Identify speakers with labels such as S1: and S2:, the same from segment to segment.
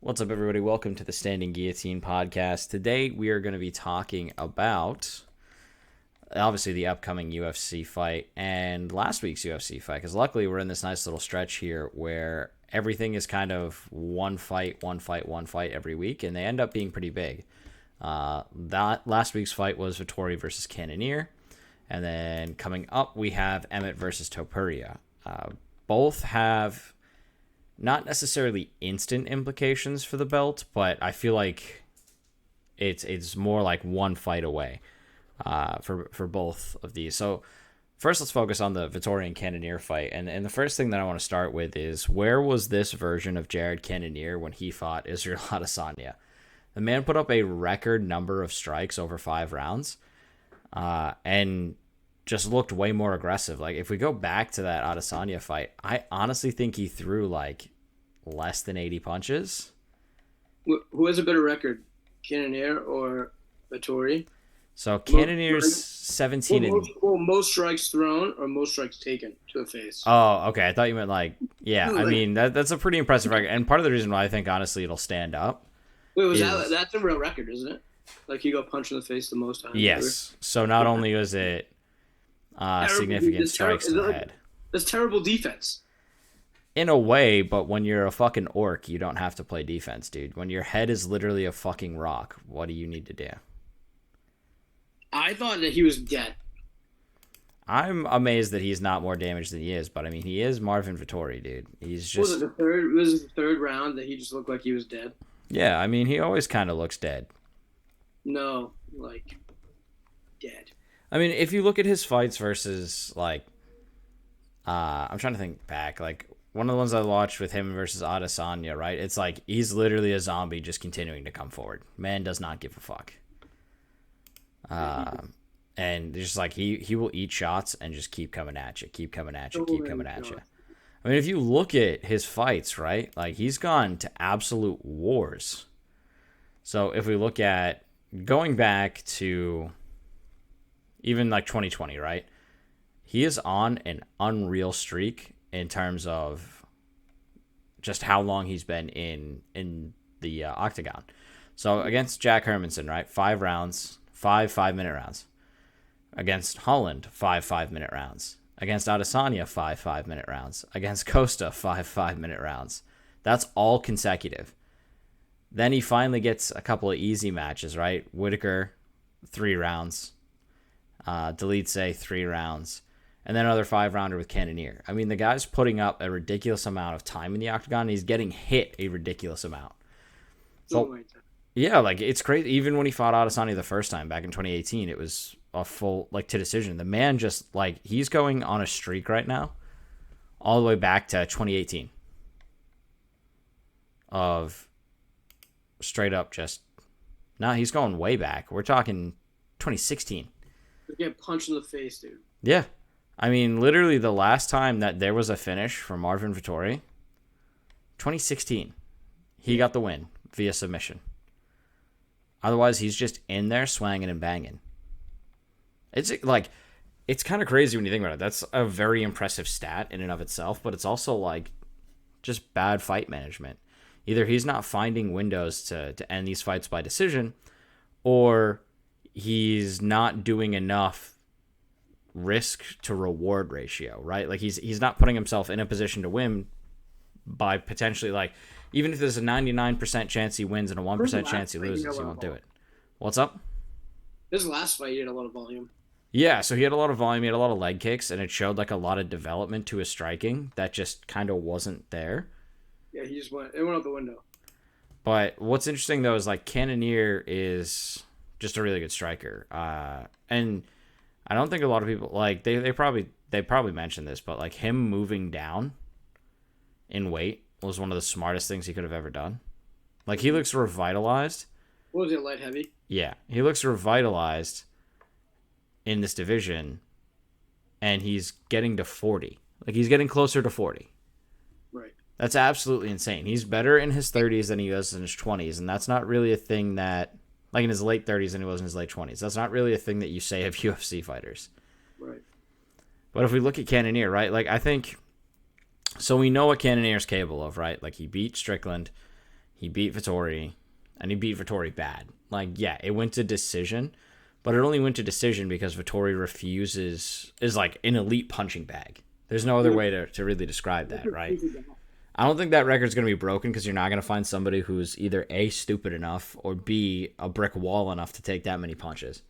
S1: What's up, everybody? Welcome to the Standing Guillotine podcast. Today, we are going to be talking about, obviously, the upcoming UFC fight and last week's UFC fight, because luckily, we're in this nice little stretch here where everything is kind of one fight every week, and they end up being pretty big. That last week's fight was Vettori versus Cannonier, and then coming up, we have Emmett versus Topuria. Both have not necessarily instant implications for the belt, but I feel like it's more like one fight away for both of these. So first, let's focus on the Vettori and Cannonier fight. And the first thing that I want to start with is, where was this version of Jared Cannonier when he fought Israel Adesanya? The man put up a record number of strikes over 5 rounds and just looked way more aggressive. Like, if we go back to that Adesanya fight, I honestly think he threw like less than 80 punches.
S2: Who has a better record, Cannonier or Vettori?
S1: So Cannonier's 17 and
S2: most strikes thrown or most strikes taken to the face.
S1: Oh, okay. I thought you meant I mean that's a pretty impressive record, and part of the reason why I think honestly it'll stand up.
S2: Wait, that's a real record, isn't it? Like, he got punched in the face the most times.
S1: Yes. Ever. So not only was it significant strikes to the head.
S2: That's terrible defense.
S1: In a way, but when you're a fucking orc, you don't have to play defense, dude. When your head is literally a fucking rock, what do you need to do?
S2: I thought that he was dead.
S1: I'm amazed that he's not more damaged than he is, but I mean, he is Marvin Vettori, dude. He's just...
S2: Was it the third round that he just looked like he was dead?
S1: Yeah, I mean, he always kind of looks dead.
S2: No, like, dead.
S1: I mean, if you look at his fights versus, like, I'm trying to think back, like, one of the ones I watched with him versus Adesanya, right? It's like, he's literally a zombie just continuing to come forward. Man does not give a fuck. And just like, he will eat shots and just keep coming at you, keep coming at you. I mean, if you look at his fights, right? Like, he's gone to absolute wars. So if we look at going back to even like 2020, right? He is on an unreal streak in terms of just how long he's been in the octagon. So against Jack Hermanson, right? 5 rounds, 5 5-minute rounds. Against Holland, 5 5-minute rounds. Against Adesanya, 5 5-minute rounds. Against Costa, 5 5-minute rounds. That's all consecutive. Then he finally gets a couple of easy matches, right? Whitaker, 3 rounds. Delete 3 rounds. And then another 5-rounder with Cannonier. I mean, the guy's putting up a ridiculous amount of time in the octagon, and he's getting hit a ridiculous amount. So, yeah, like, it's crazy. Even when he fought Adesanya the first time back in 2018, it was a full, like, to decision. The man just, like, he's going on a streak right now all the way back to 2018 of straight up just, he's going way back. We're talking 2016.
S2: You get punched in the face, dude.
S1: Yeah. I mean, literally the last time that there was a finish for Marvin Vettori, 2016, he got the win via submission. Otherwise, he's just in there swanging and banging. It's like, it's kind of crazy when you think about it. That's a very impressive stat in and of itself, but it's also like just bad fight management. Either he's not finding windows to end these fights by decision, or he's not doing enough risk to reward ratio, right? Like, he's not putting himself in a position to win by potentially, like, even if there's a 99% chance he wins and a 1% chance he loses, he won't do it. What's up?
S2: This last fight, he had a lot of volume.
S1: Yeah, so he had a lot of volume, he had a lot of leg kicks, and it showed like a lot of development to his striking that just kind of wasn't there.
S2: Yeah, it went out the window.
S1: But what's interesting though is, like, Cannonier is just a really good striker. And I don't think a lot of people, like, they probably mentioned this, but like, him moving down in weight was one of the smartest things he could have ever done. Like, he looks revitalized.
S2: What was it, light heavy?
S1: Yeah, he looks revitalized in this division, and he's getting to 40. Like, he's getting closer to 40.
S2: Right.
S1: That's absolutely insane. He's better in his 30s than he was in his 20s, and that's not really a thing that, like, in his late 30s than he was in his late 20s. That's not really a thing that you say of UFC fighters.
S2: Right.
S1: But if we look at Cannonier, right, like, I think, so we know what Cannonier's capable of, right? Like, he beat Strickland. He beat Vettori, and he beat Vettori bad. Like, yeah, it went to decision, but it only went to decision because Vettori is like an elite punching bag. There's no other way to really describe that, right? I don't think that record's going to be broken because you're not going to find somebody who's either A, stupid enough, or B, a brick wall enough to take that many punches.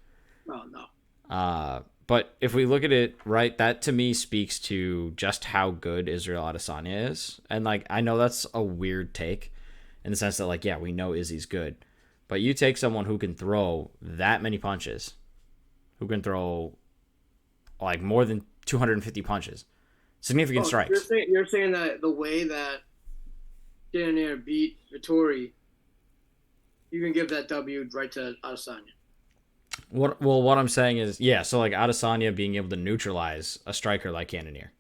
S2: Oh, no.
S1: But if we look at it, right, that to me speaks to just how good Israel Adesanya is. And, like, I know that's a weird take in the sense that, like, yeah, we know Izzy's good. But you take someone who can throw that many punches, who can throw, like, more than 250 punches, significant strikes.
S2: You're saying that the way that Cannonier beat Vettori, you can give that W right to Adesanya.
S1: What I'm saying is, yeah, so like Adesanya being able to neutralize a striker like Cannonier.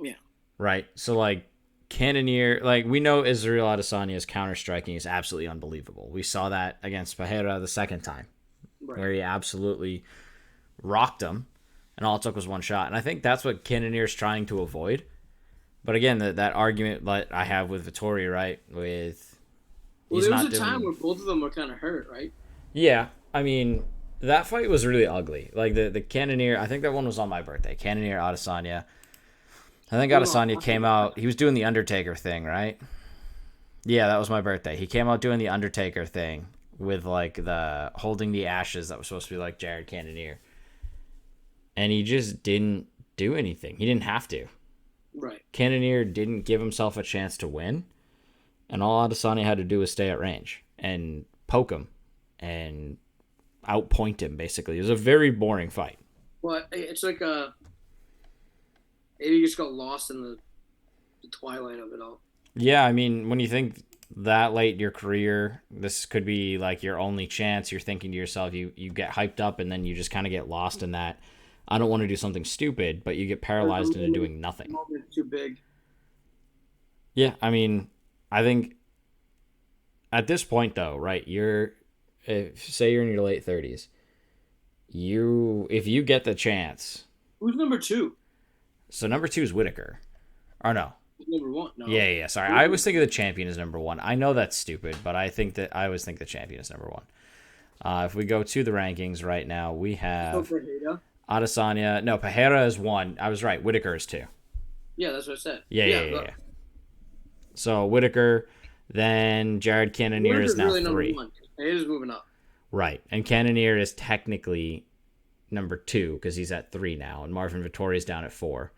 S2: Yeah.
S1: Right? So like Cannonier, like we know Israel Adesanya's counter striking is absolutely unbelievable. We saw that against Pereira the second time, right, where he absolutely rocked him, and all it took was one shot. And I think that's what Cannonier's trying to avoid. But again, that argument that I have with Vettori, right? There was
S2: a time where both of them were kind of hurt, right?
S1: Yeah, I mean, that fight was really ugly. Like the Cannonier, I think that one was on my birthday. Cannonier Adesanya. I think Adesanya came out. He was doing the Undertaker thing, right? Yeah, that was my birthday. He came out doing the Undertaker thing with like the holding the ashes that was supposed to be like Jared Cannonier, and he just didn't do anything. He didn't have to.
S2: Right.
S1: Cannonier didn't give himself a chance to win, and all Adesanya had to do was stay at range and poke him and outpoint him, basically. It was a very boring fight.
S2: Well, it's like maybe you just got lost in the twilight of it all.
S1: Yeah, I mean, when you think that late in your career, this could be like your only chance. You're thinking to yourself, you get hyped up, and then you just kind of get lost in that. I don't want to do something stupid, but you get paralyzed into doing nothing.
S2: Too big.
S1: Yeah, I mean, I think at this point, though, right, say you're in your late 30s, if you get the chance.
S2: Who's number 2?
S1: So number 2 is Whitaker. Or no.
S2: Number 1? No.
S1: Yeah, sorry. I always think of the champion as number 1. I know that's stupid, but I always think the champion is number 1. If we go to the rankings right now, we have Adesanya. No, Pereira is 1. I was right. Whitaker is 2.
S2: Yeah, that's what I said.
S1: Yeah. So Whitaker, then Jared Cannonier is now really 3.
S2: He is moving up.
S1: Right. And Cannonier is technically number 2 because he's at 3 now, and Marvin Vettori is down at 4.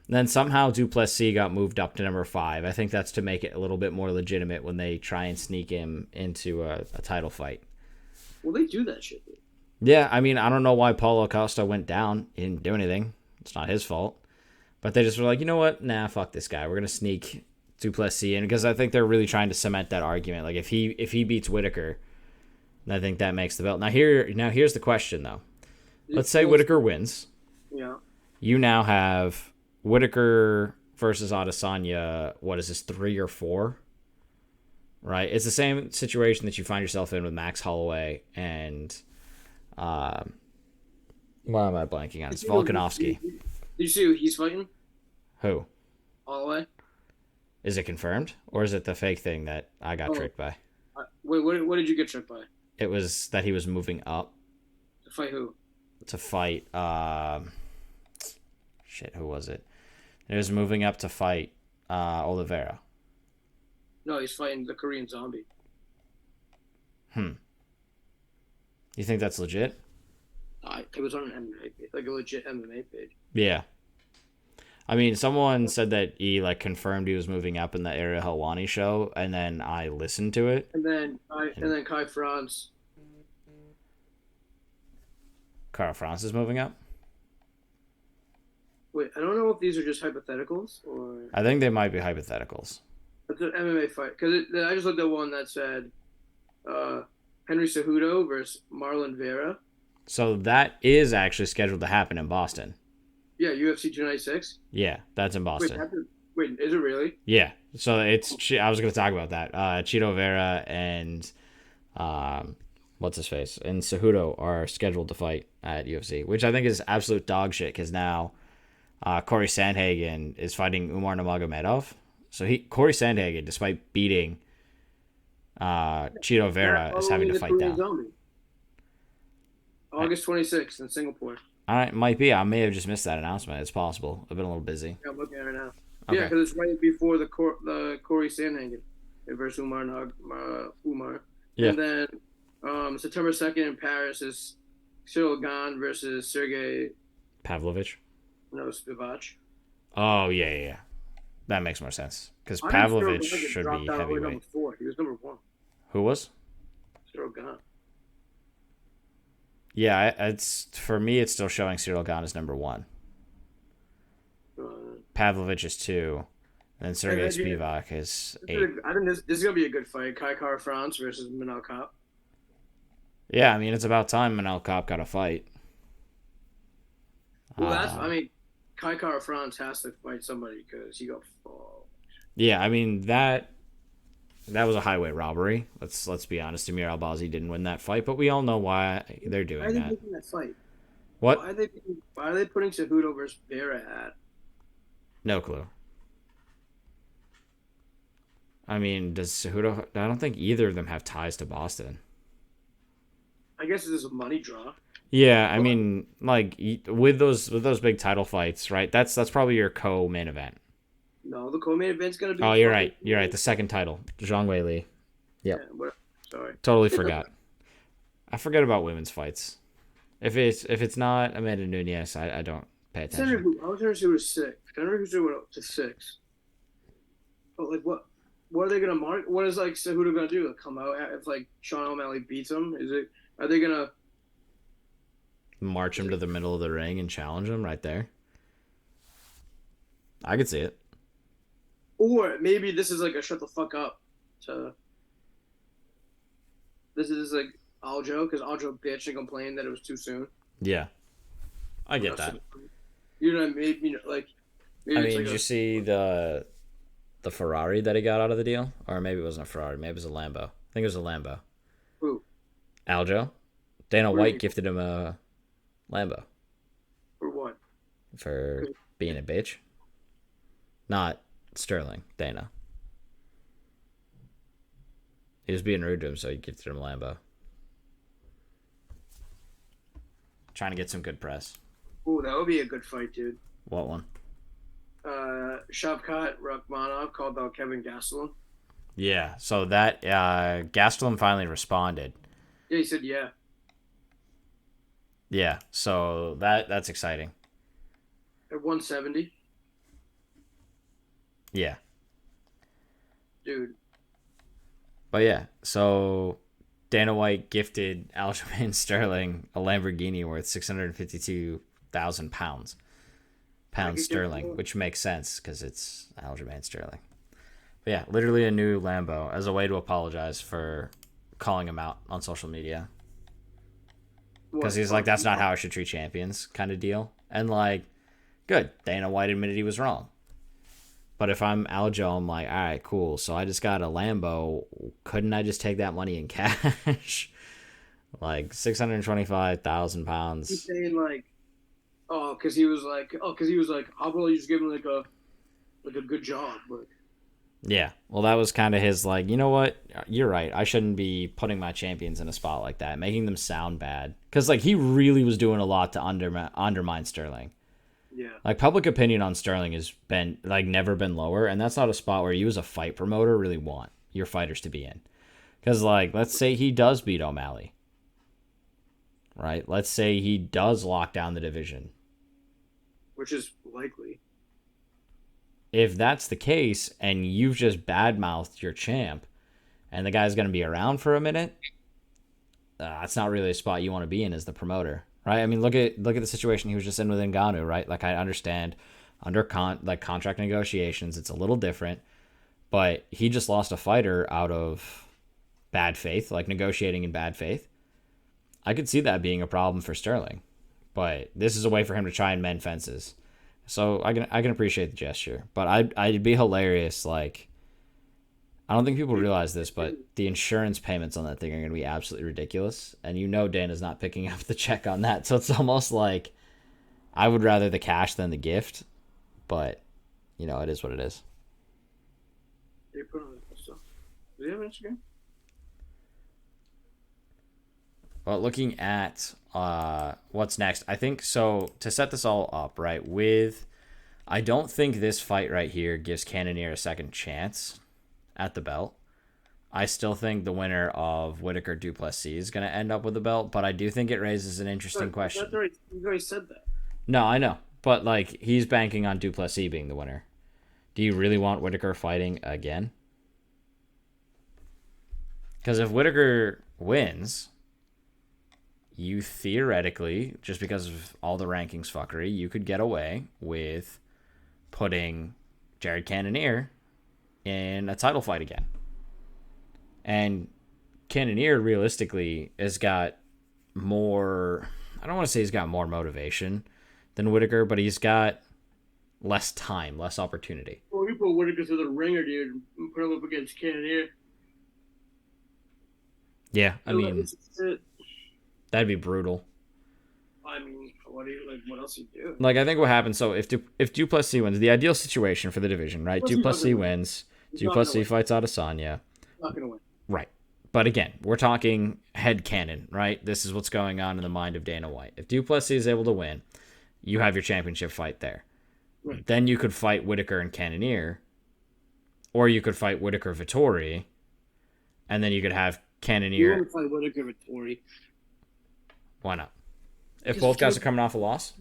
S1: And then somehow Duplessis got moved up to number 5. I think that's to make it a little bit more legitimate when they try and sneak him into a title fight.
S2: Well, they do that shit, dude.
S1: Yeah, I mean, I don't know why Paulo Costa went down. He didn't do anything. It's not his fault. But they just were like, you know what? Nah, fuck this guy. We're going to sneak Duplessis in because I think they're really trying to cement that argument. Like, if he beats Whitaker, I think that makes the belt. Now here's the question, though. Let's say Whitaker wins.
S2: Yeah.
S1: You now have Whitaker versus Adesanya. What is this, 3 or 4? Right? It's the same situation that you find yourself in with Max Holloway and why am I blanking on? It's Volkanovski.
S2: Did you see who he's fighting?
S1: Who?
S2: Holloway.
S1: Is it confirmed, or is it the fake thing that I got tricked by?
S2: Wait, what did you get tricked by?
S1: It was that he was moving up.
S2: To fight who?
S1: To fight, who was it? He was moving up to fight Oliveira.
S2: No, he's fighting the Korean Zombie.
S1: You think that's legit?
S2: It was on an MMA page, like a legit MMA page.
S1: Yeah. I mean, someone said that he confirmed he was moving up in the Ariel Helwani show, and then I listened to it.
S2: And then Kai France.
S1: Carl France is moving up?
S2: Wait, I don't know if these are just hypotheticals or.
S1: I think they might be hypotheticals.
S2: It's an MMA fight because I just looked at one that said Henry Cejudo versus Marlon Vera.
S1: So that is actually scheduled to happen in Boston.
S2: Yeah, UFC 296.
S1: Yeah, that's in Boston.
S2: Wait, is it really?
S1: Yeah. So I was going to talk about that. Chito Vera and what's his face and Cejudo are scheduled to fight at UFC, which I think is absolute dog shit because now Corey Sandhagen is fighting Umar Nurmagomedov. So Corey Sandhagen, despite beating Chito Vera is having to fight down.
S2: August 26th in Singapore.
S1: All right, might be. I may have just missed that announcement. It's possible. I've been a little busy.
S2: Yeah, I'm looking at it now.
S1: Okay.
S2: Yeah, because it's right before the Corey Sandhagen versus Umar.
S1: Yeah.
S2: And then September 2nd in Paris is Cyril Gane versus Sergey
S1: Pavlovich.
S2: Spivak.
S1: Oh, yeah. That makes more sense. Because Pavlovich should be heavyweight.
S2: Number 4. He was number 1.
S1: Who was?
S2: Cyril Gane.
S1: Yeah, it's for me, it's still showing Cyril Gane as number 1. Pavlovich is 2. And then Sergey Spivak is 8.
S2: I think this is going to be a good fight. Kai Kara France versus Manel Kape.
S1: Yeah, I mean, it's about time Manel Kape got a fight.
S2: Well, Kai Kara France has to fight somebody because he got fucked.
S1: Yeah, I mean, that was a highway robbery. Let's be honest. Amir Albazi didn't win that fight, but we all know why they're doing that.
S2: Why are they making that fight?
S1: What?
S2: Why are they putting Cejudo versus Vera at?
S1: No clue. I mean, does Cejudo... I don't think either of them have ties to Boston.
S2: I guess it's a money draw.
S1: Yeah, I mean, like, with those big title fights, right? That's probably your co-main event.
S2: No, the co-main event's going to be...
S1: Oh, you're right. You're right. The second title. Zhang Weili. Yep.
S2: Yeah, sorry.
S1: Totally forgot. I forget about women's fights. If it's not Amanda Nunes, I don't pay attention.
S2: I was trying to see who was 6. I remember who went up to 6. But, like, what are they going to mark? What is, like, Cejudo going to do? Like, come out if, like, Sean O'Malley beats him? Are they going to...
S1: March him to the middle of the ring and challenge him right there? I could see it.
S2: Or maybe this is, like, a shut the fuck up to... This is, like, Aljo, because Aljo bitched and complained that it was too soon.
S1: Yeah. I get that.
S2: You know what I mean? You know, like...
S1: I mean, did you see the Ferrari that he got out of the deal? Or maybe it wasn't a Ferrari. Maybe it was a Lambo. I think it was a Lambo.
S2: Who?
S1: Aljo. Dana White gifted him a Lambo.
S2: For what?
S1: For being a bitch. Not Sterling. Dana. He was being rude to him, so he gifted him a Lambo. Trying to get some good press.
S2: Ooh, that would be a good fight, dude.
S1: What one?
S2: Shavkat Rakhmonov called out Kevin Gastelum.
S1: Yeah, so that Gastelum finally responded.
S2: Yeah, he said yeah.
S1: Yeah, so that's exciting.
S2: At 170?
S1: Yeah.
S2: Dude.
S1: But yeah, so Dana White gifted Aljamain Sterling a Lamborghini worth 652,000 pounds sterling, which makes sense because it's Aljamain Sterling. But yeah, literally a new Lambo as a way to apologize for calling him out on social media. Because he's like, that's not how I should treat champions kind of deal. And like, good. Dana White admitted he was wrong. But if I'm Aljo, I'm like, all right, cool. So I just got a Lambo. Couldn't I just take that money in cash? Like 625,000 pounds.
S2: He's saying like, because he was like, I'll probably just give him like a good job. But
S1: yeah, well, that was kind of his like, you know what? You're right. I shouldn't be putting my champions in a spot like that, making them sound bad. Because like he really was doing a lot to undermine Sterling.
S2: Yeah.
S1: Like public opinion on Sterling has been like never been lower, and that's not a spot where you as a fight promoter really want your fighters to be in. Because like, let's say he does beat O'Malley. Right? Let's say he does lock down the division.
S2: Which is likely.
S1: If that's the case, and you've just badmouthed your champ, and the guy's going to be around for a minute, that's not really a spot you want to be in as the promoter, right? I mean, look at the situation he was just in with Ngannou, right? Like, I understand under contract negotiations, it's a little different, but he just lost a fighter out of bad faith, like negotiating in bad faith. I could see that being a problem for Sterling, but this is a way for him to try and mend fences. So I can appreciate the gesture, but I'd be hilarious. Like, I don't think people realize this, but the insurance payments on that thing are going to be absolutely ridiculous, and you know Dana's not picking up the check on that. So it's almost like I would rather the cash than the gift, but you know it is what it is.
S2: Do you have Instagram?
S1: Well, looking at what's next, I think so. To set this all up, right? I don't think this fight right here gives Cannonier a second chance at the belt. I still think the winner of Whittaker Duplessis is going to end up with the belt, but I do think it raises an interesting question.
S2: You already said that.
S1: No, I know, but like he's banking on Duplessis being the winner. Do you really want Whittaker fighting again? Because if Whittaker wins, you theoretically, just because of all the rankings fuckery, you could get away with putting Jared Cannonier in a title fight again. And Cannonier realistically has got more, I don't want to say he's got more motivation than Whittaker, but he's got less time, less opportunity.
S2: Well, you put Whittaker through the ringer, dude, and put him up against Cannonier.
S1: Yeah, I mean, that'd be brutal.
S2: I mean, what else you do?
S1: Like, I think what happens, so if Duplessis wins, the ideal situation for the division, right? Duplessis wins, Duplessis fights Adesanya.
S2: Not going to win.
S1: Right. But again, we're talking headcanon, right? This is what's going on in the mind of Dana White. If Duplessis is able to win, you have your championship fight there.
S2: Right.
S1: Then you could fight Whittaker and Cannonier, or you could fight Whittaker Vettori, and then you could have Cannonier.
S2: You want to fight Whittaker Vettori?
S1: Why not? If both guys are coming off a loss?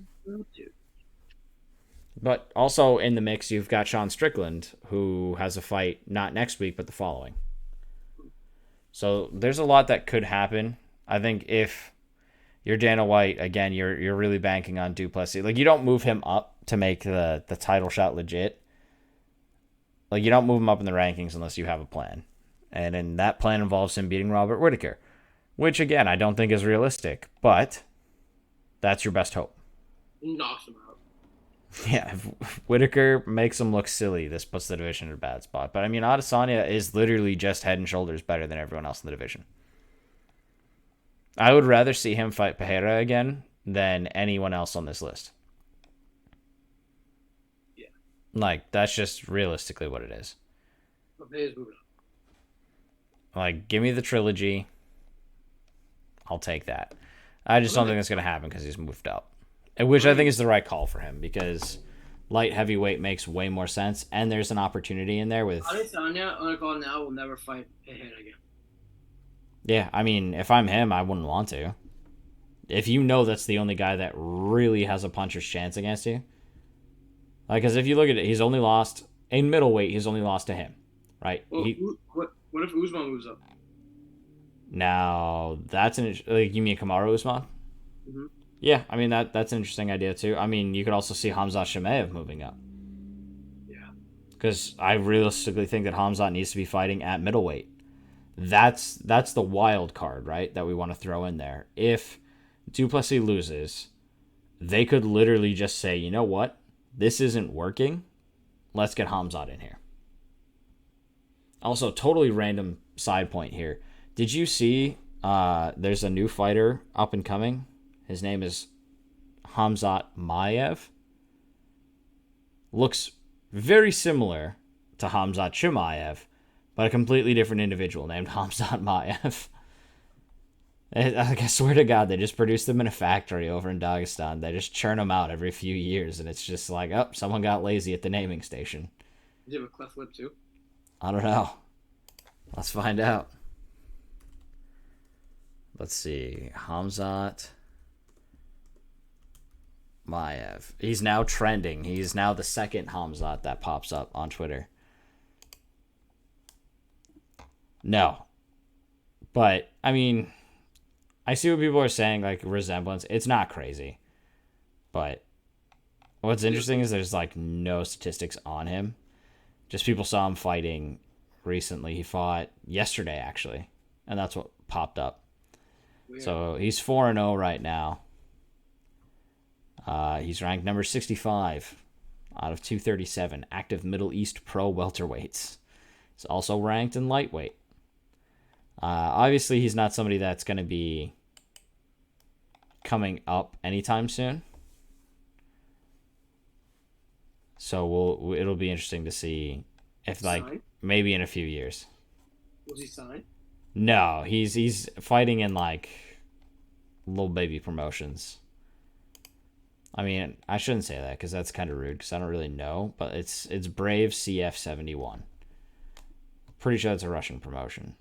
S1: But also in the mix, you've got Sean Strickland, who has a fight not next week, but the following. So there's a lot that could happen. I think if you're Dana White, again, you're really banking on Duplessis. Like, you don't move him up to make the title shot legit. Like, you don't move him up in the rankings unless you have a plan. And then that plan involves him beating Robert Whittaker, which, again, I don't think is realistic. But that's your best hope.
S2: Knocks him out.
S1: Yeah, if Whittaker makes him look silly, this puts the division in a bad spot. But, I mean, Adesanya is literally just head and shoulders better than everyone else in the division. I would rather see him fight Pereira again than anyone else on this list.
S2: Yeah.
S1: Like, that's just realistically what it is. Like, give me the trilogy. I'll take that. I just don't think that's going to happen because he's moved up. Which I think is the right call for him because light heavyweight makes way more sense, and there's an opportunity in there with.
S2: Adesanya, on a call now, will never fight Pereira again.
S1: Yeah, I mean, if I'm him, I wouldn't want to. If you know that's the only guy that really has a puncher's chance against you. Like, because if you look at it, he's only lost in middleweight. He's only lost to him, right?
S2: Well, what if Usman moves up?
S1: Now that's you mean Kamaru Usman?
S2: Mm-hmm.
S1: Yeah, I mean that's an interesting idea too. I mean, you could also see Khamzat Chimaev moving up.
S2: Yeah.
S1: Because I realistically think that Khamzat needs to be fighting at middleweight. That's the wild card, right? That we want to throw in there. If Duplessis loses, they could literally just say, you know what? This isn't working. Let's get Khamzat in here. Also, totally random side point here. Did you see there's a new fighter up and coming? His name is Khamzat Chimaev. Looks very similar to Khamzat Chimaev, but a completely different individual named Khamzat Chimaev. I swear to God, they just produce them in a factory over in Dagestan. They just churn them out every few years, and it's just like, oh, someone got lazy at the naming station.
S2: Does he have a cleft lip too?
S1: I don't know. Let's find out. Let's see. Khamzat Chimaev. He's now trending. He's now the second Khamzat that pops up on Twitter. No. But, I mean, I see what people are saying, like, resemblance. It's not crazy. But what's interesting is there's, like, no statistics on him. Just people saw him fighting recently. He fought yesterday, actually. And that's what popped up. Weird. So he's 4-0 right now. He's ranked number 65 out of 237 active Middle East pro welterweights. He's also ranked in lightweight. Obviously, he's not somebody that's going to be coming up anytime soon. So it'll be interesting to see if, like, signed? Maybe in a few years.
S2: Was he signed?
S1: No, he's fighting in, like, little baby promotions. I mean, I shouldn't say that because that's kind of rude because I don't really know, but it's Brave CF71. Pretty sure it's a Russian promotion.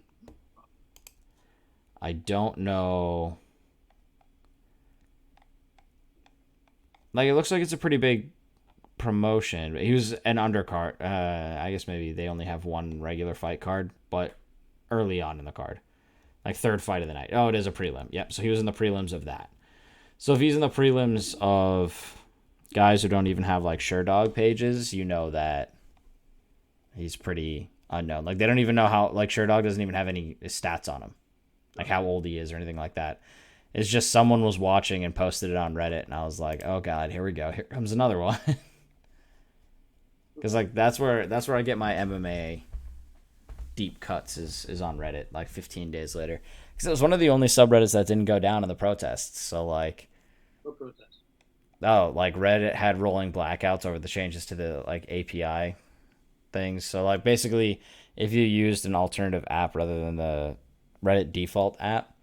S1: I don't know. Like, it looks like it's a pretty big promotion. He was an undercard. I guess maybe they only have one regular fight card, but early on in the card. Like, third fight of the night. Oh, it is a prelim. Yep, so he was in the prelims of that. So if he's in the prelims of guys who don't even have, like, SureDog pages, you know that he's pretty unknown. Like, they don't even know how, like, SureDog doesn't even have any stats on him. Like, how old he is or anything like that. It's just someone was watching and posted it on Reddit, and I was like, oh, God, here we go. Here comes another one. Because, like, that's where I get my MMA deep cuts is on Reddit, like, 15 days later. Because it was one of the only subreddits that didn't go down in the protests. So, like...
S2: What protest?
S1: Oh, like, Reddit had rolling blackouts over the changes to the, like, API things. So, like, basically, if you used an alternative app rather than the Reddit default app,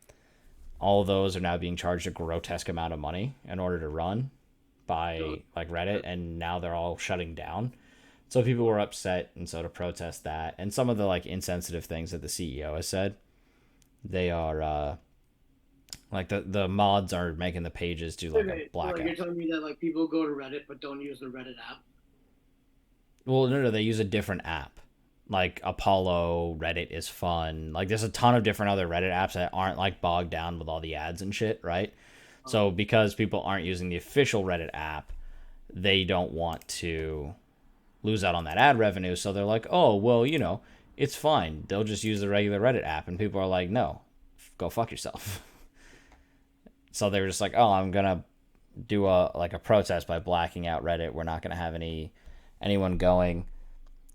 S1: all of those are now being charged a grotesque amount of money in order to run by, like, Reddit, and now they're all shutting down. So people were upset, and so to protest that, and some of the, like, insensitive things that the CEO has said, they are, like, the mods are making the pages do, like, a blackout.
S2: Like, you're telling me that, like, people go to Reddit but don't use the Reddit app?
S1: Well, no, they use a different app. Like, Apollo, Reddit is fun. Like, there's a ton of different other Reddit apps that aren't, like, bogged down with all the ads and shit, right? So because people aren't using the official Reddit app, they don't want to lose out on that ad revenue. So they're like, oh, well, you know, it's fine. They'll just use the regular Reddit app. And people are like, no, go fuck yourself. So they were just like, oh, I'm going to do a protest by blacking out Reddit. We're not going to have anyone going.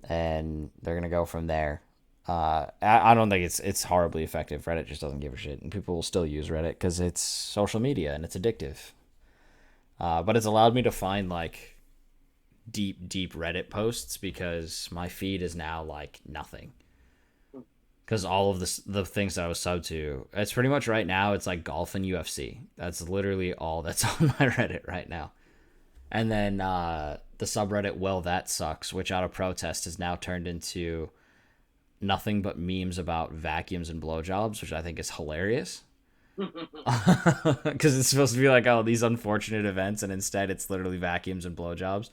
S1: And they're going to go from there. I don't think it's horribly effective. Reddit just doesn't give a shit. And people will still use Reddit because it's social media and it's addictive. But it's allowed me to find, like, deep Reddit posts because my feed is now, like, nothing. Because all of the things that I was subbed to, it's pretty much right now, it's like golf and UFC. That's literally all that's on my Reddit right now. And then the subreddit Well That Sucks, which out of protest has now turned into nothing but memes about vacuums and blowjobs, which I think is hilarious. Because it's supposed to be like, oh, these unfortunate events, and instead it's literally vacuums and blowjobs,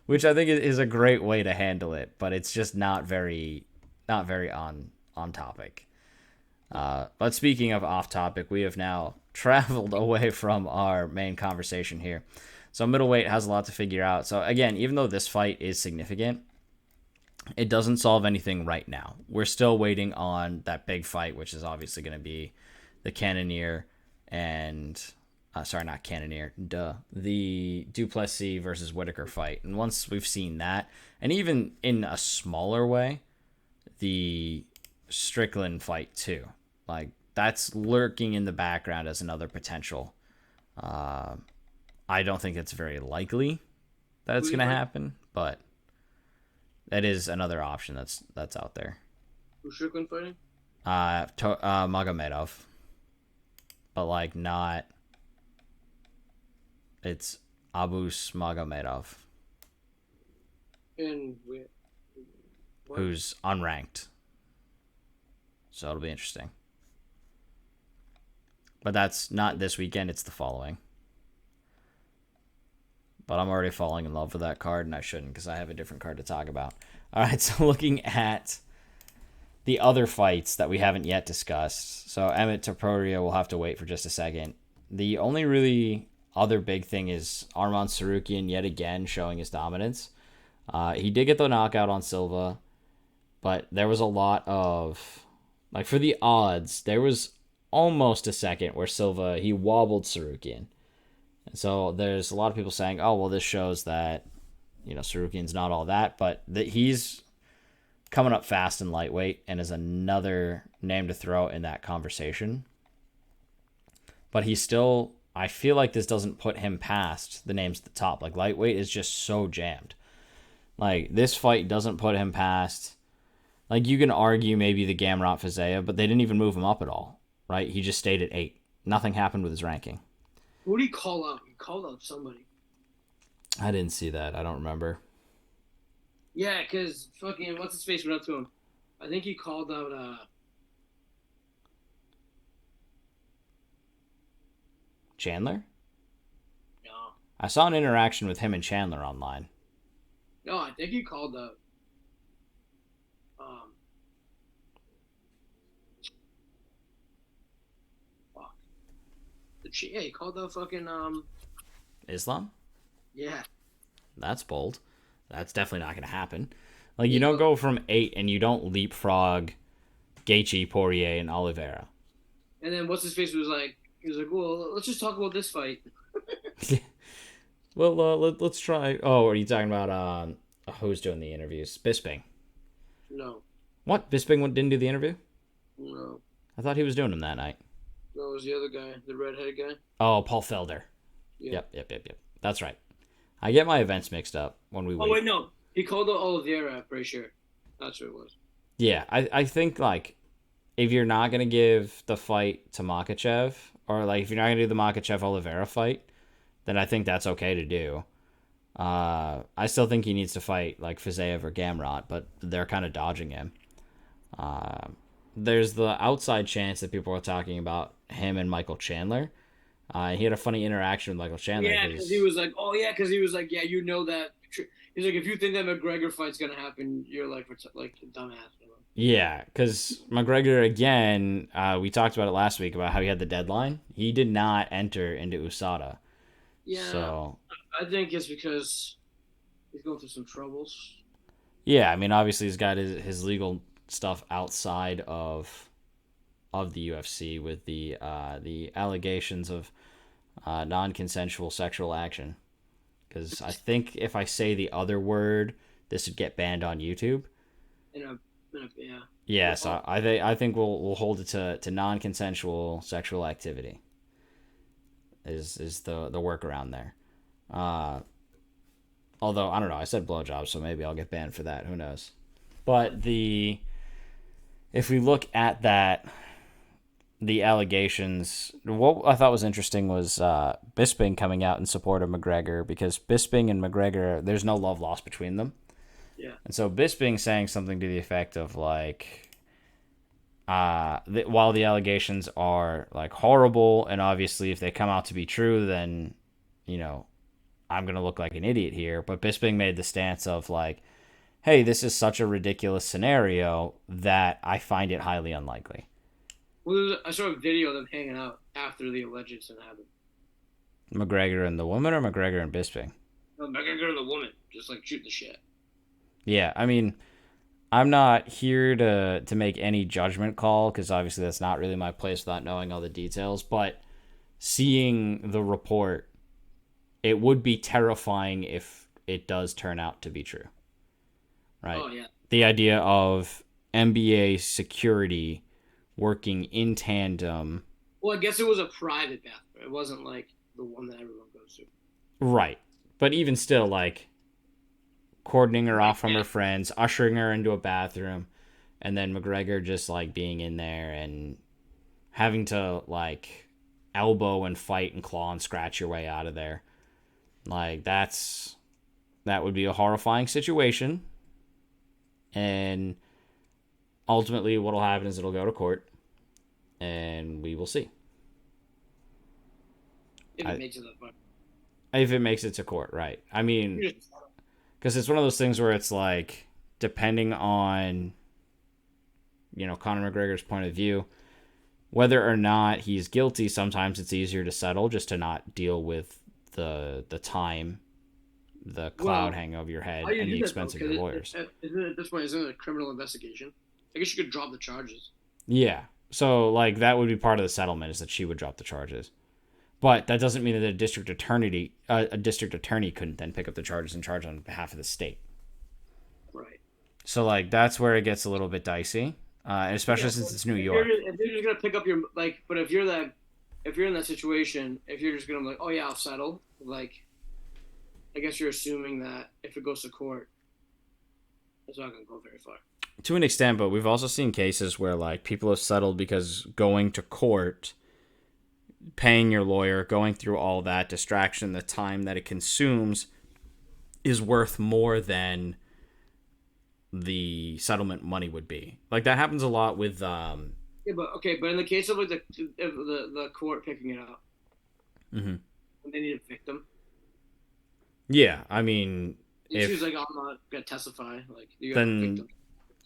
S1: which I think is a great way to handle it, but it's just not very on topic. But speaking of off topic, we have now traveled away from our main conversation here. So middleweight has a lot to figure out. So again, even though this fight is significant, it doesn't solve anything right now. We're still waiting on that big fight, which is obviously going to be the Cannonier and not Cannonier, the Duplessis versus Whitaker fight. And once we've seen that, and even in a smaller way, the Strickland fight too, like, that's lurking in the background as another potential. I don't think it's very likely that it's going to happen, but that is another option that's out there.
S2: Who's Strickland fighting?
S1: Magomedov, but, like, not. It's Abus Magomedov,
S2: and
S1: who's unranked. So it'll be interesting. But that's not this weekend, it's the following. But I'm already falling in love with that card, and I shouldn't because I have a different card to talk about. All right, so looking at the other fights that we haven't yet discussed. So Emmett Topuria will have to wait for just a second. The only really other big thing is Arman Tsarukyan yet again showing his dominance. He did get the knockout on Silva, but there was a lot of... Like, for the odds, there was almost a second where Silva, he wobbled Tsarukyan. So there's a lot of people saying, oh, well, this shows that, you know, Sarukyan's not all that, but that he's coming up fast in lightweight and is another name to throw in that conversation. But he's still, I feel like this doesn't put him past the names at the top. Like, lightweight is just so jammed. Like, this fight doesn't put him past, like, you can argue maybe the Gamrot Fiziev, but they didn't even move him up at all, right? He just stayed at 8. nothing happened with his ranking.
S2: Who did he call out? He called out somebody.
S1: I didn't see that. I don't remember.
S2: Yeah, because fucking what's his face went up to him. I think he called out.
S1: Chandler?
S2: No.
S1: I saw an interaction with him and Chandler online.
S2: No, I think he called out. Fuck. Yeah, he called out fucking
S1: Islam?
S2: Yeah.
S1: That's bold. That's definitely not going to happen. Like, you don't go from 8 and you don't leapfrog Gaethje, Poirier, and Oliveira.
S2: And then what's his face was like, he was like, well, let's just talk about this fight.
S1: Well, let's try. Oh, are you talking about who's doing the interviews? Bisping.
S2: No.
S1: What? Bisping didn't do the interview?
S2: No.
S1: I thought he was doing them that night.
S2: No, it was the other guy, the redhead guy.
S1: Oh, Paul Felder.
S2: Yeah.
S1: Yep. That's right. I get my events mixed up when we wait.
S2: Oh, wait, no. He called out Oliveira, I'm pretty sure. That's what it was.
S1: Yeah, I think, like, if you're not going to give the fight to Makhachev, or, like, if you're not going to do the Makhachev-Oliveira fight, then I think that's okay to do. I still think he needs to fight, like, Fiziev or Gamrot, but they're kind of dodging him. There's the outside chance that people are talking about him and Michael Chandler. He had a funny interaction with Michael Chandler.
S2: Yeah, because he was like, yeah, you know that. He's like, if you think that McGregor fight's going to happen, you're like a dumbass.
S1: Yeah, because McGregor, again, we talked about it last week about how he had the deadline. He did not enter into USADA.
S2: Yeah,
S1: so
S2: I think it's because he's going through some troubles.
S1: Yeah, I mean, obviously he's got his legal stuff outside of the UFC with the allegations of non-consensual sexual action. Because I think if I say the other word, this would get banned on YouTube.
S2: Yeah.
S1: Yeah, so I think we'll hold it to non-consensual sexual activity. Is the workaround there? Although I don't know, I said blowjob, so maybe I'll get banned for that. Who knows? But if we look at that, the allegations, what I thought was interesting was Bisping coming out in support of McGregor, because Bisping and McGregor, there's no love lost between them.
S2: Yeah.
S1: And so Bisping saying something to the effect of like, while the allegations are like horrible, and obviously if they come out to be true, then, you know, I'm going to look like an idiot here. But Bisping made the stance of like, hey, this is such a ridiculous scenario that I find it highly unlikely.
S2: Well, I saw a video of them hanging out after the alleged incident happened.
S1: McGregor and the woman, or McGregor and Bisping?
S2: No, McGregor and the woman, just like shooting the shit.
S1: Yeah, I mean, I'm not here to make any judgment call, because obviously that's not really my place without knowing all the details. But seeing the report, it would be terrifying if it does turn out to be true. Right?
S2: Oh, yeah.
S1: The idea of NBA security working in tandem.
S2: Well, I guess it was a private bathroom. It wasn't like the one that everyone goes to.
S1: Right. But even still, like, cordoning her off from her friends, ushering her into a bathroom, and then McGregor just, like, being in there and having to, like, elbow and fight and claw and scratch your way out of there. Like, that would be a horrifying situation. And ultimately what'll happen is it'll go to court, and we will see.
S2: If it makes it that far.
S1: If it makes it to court, right. I mean, because it's one of those things where it's like, depending on, you know, Conor McGregor's point of view, whether or not he's guilty, sometimes it's easier to settle just to not deal with the time, the cloud hanging over your head, and the expense of your lawyers.
S2: At this point, isn't it a criminal investigation? I guess you could drop the charges.
S1: Yeah. So, like, that would be part of the settlement, is that she would drop the charges. But that doesn't mean that a district attorney couldn't then pick up the charges and charge on behalf of the state.
S2: Right.
S1: So, like, that's where it gets a little bit dicey, especially since it's New York.
S2: If you're just gonna pick up your, like, but if you're in that situation, if you're just gonna be like, oh yeah, I'll settle, like, I guess you're assuming that if it goes to court, it's not gonna go very far.
S1: To an extent, but we've also seen cases where, like, people have settled because going to court paying your lawyer, going through all that distraction, the time that it consumes is worth more than the settlement money would be. Like that happens a lot with
S2: Yeah, but in the case of like the court picking it up, when they need a victim.
S1: Yeah, I mean,
S2: if she's like, I'm not gonna testify, like
S1: then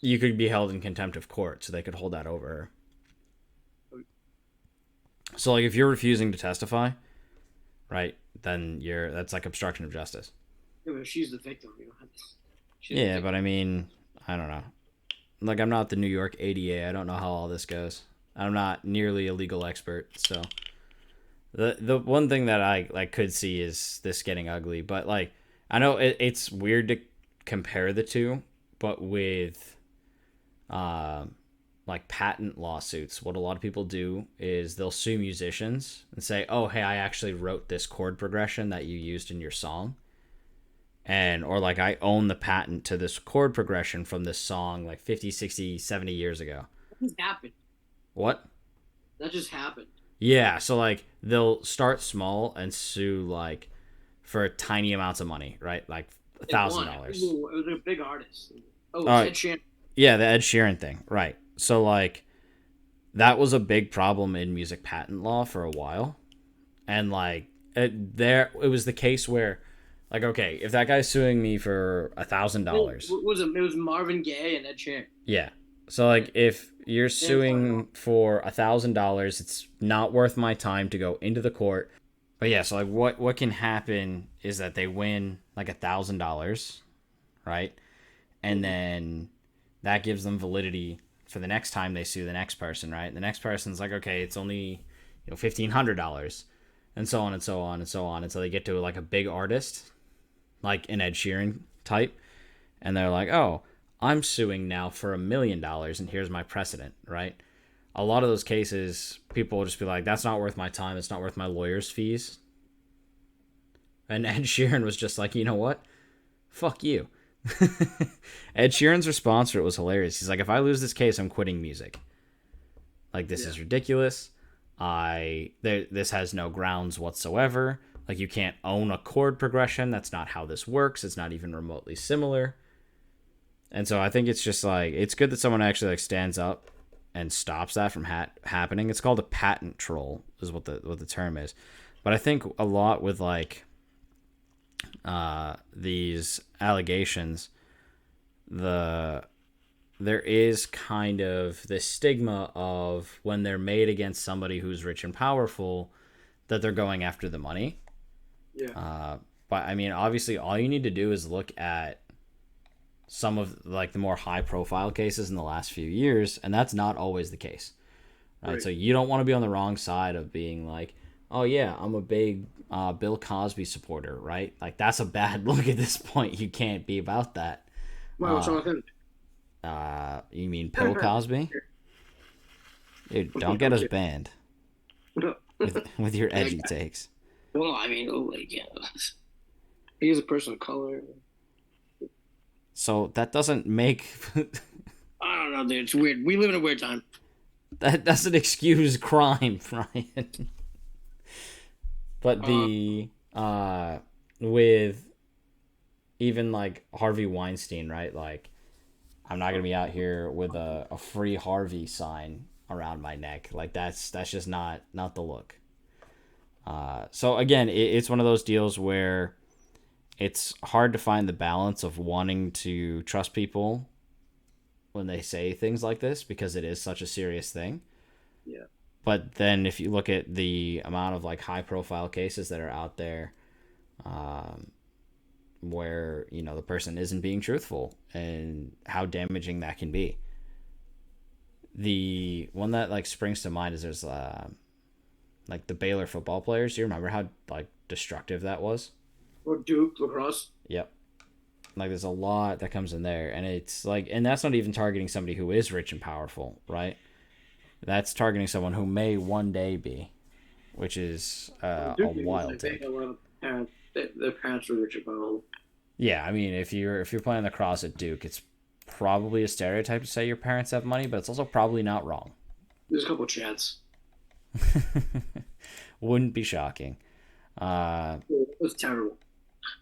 S1: you could be held in contempt of court, so they could hold that over her. So like if you're refusing to testify, right, then that's like obstruction of justice.
S2: Yeah, but she's the victim,
S1: Yeah, but I mean, I don't know. Like I'm not the New York ADA. I don't know how all this goes. I'm not nearly a legal expert, so the one thing that I like could see is this getting ugly. But like I know it's weird to compare the two, but with like patent lawsuits, what a lot of people do is they'll sue musicians and say, oh, hey, I actually wrote this chord progression that you used in your song. Or like I own the patent to this chord progression from this song like 50, 60, 70 years ago.
S2: That just happened.
S1: What?
S2: That just happened.
S1: Yeah, so like they'll start small and sue like for tiny amounts of money, right? Like $1,000.
S2: It was a big artist. Oh, Ed Sheeran.
S1: Yeah, the Ed Sheeran thing, right. So like that was a big problem in music patent law for a while. And like it was the case where like, okay, if that guy's suing me for $1,000,
S2: it was Marvin Gaye and Ed Sheeran.
S1: Yeah. So like if you're suing for $1,000, it's not worth my time to go into the court. But yeah, so like what can happen is that they win like $1,000, right? And then that gives them validity for the next time they sue the next person, right? And the next person's like, okay, it's only $1,500, and so on and so on and so on until they get to like a big artist, like an Ed Sheeran type, and they're like, oh, I'm suing now for $1 million, and here's my precedent, right? A lot of those cases, people will just be like, that's not worth my time. It's not worth my lawyer's fees. And Ed Sheeran was just like, you know what? Fuck you. Ed Sheeran's response to it was hilarious. He's like, if I lose this case, I'm quitting music. Like, this is ridiculous. This has no grounds whatsoever. Like, you can't own a chord progression. That's not how this works. It's not even remotely similar. And so I think it's just like, it's good that someone actually like stands up and stops that from happening. It's called a patent troll is what the term is. But I think a lot with like these allegations, there is kind of this stigma of when they're made against somebody who's rich and powerful that they're going after the money.
S2: Yeah.
S1: But I mean, obviously all you need to do is look at some of like the more high profile cases in the last few years, and that's not always the case, right? So you don't want to be on the wrong side of being like, oh yeah, I'm a big Bill Cosby supporter, right? Like that's a bad look at this point. You can't be about that.
S2: What's wrong with him?
S1: You mean Bill Cosby? Dude, don't get us banned with your edgy takes.
S2: Well, I mean, he is a person of color.
S1: So that doesn't make...
S2: I don't know, dude. It's weird. We live in a weird time.
S1: That doesn't excuse crime, Ryan. But with even like Harvey Weinstein, right? Like, I'm not gonna be out here with a free Harvey sign around my neck. Like that's just not the look. So again, it's one of those deals where it's hard to find the balance of wanting to trust people when they say things like this because it is such a serious thing.
S2: Yeah.
S1: But then if you look at the amount of like high profile cases that are out there, where, the person isn't being truthful and how damaging that can be. The one that like springs to mind is there's like the Baylor football players. Do you remember how like destructive that was?
S2: Or Duke, lacrosse.
S1: Yep. Like there's a lot that comes in there, and it's like, and that's not even targeting somebody who is rich and powerful, right? That's targeting someone who may one day be, which is a wild take.
S2: A lot of parents, their parents were rich and powerful.
S1: Yeah, I mean, if you're playing lacrosse at Duke, it's probably a stereotype to say your parents have money, but it's also probably not wrong.
S2: There's a couple chats.
S1: Wouldn't be shocking.
S2: It was terrible.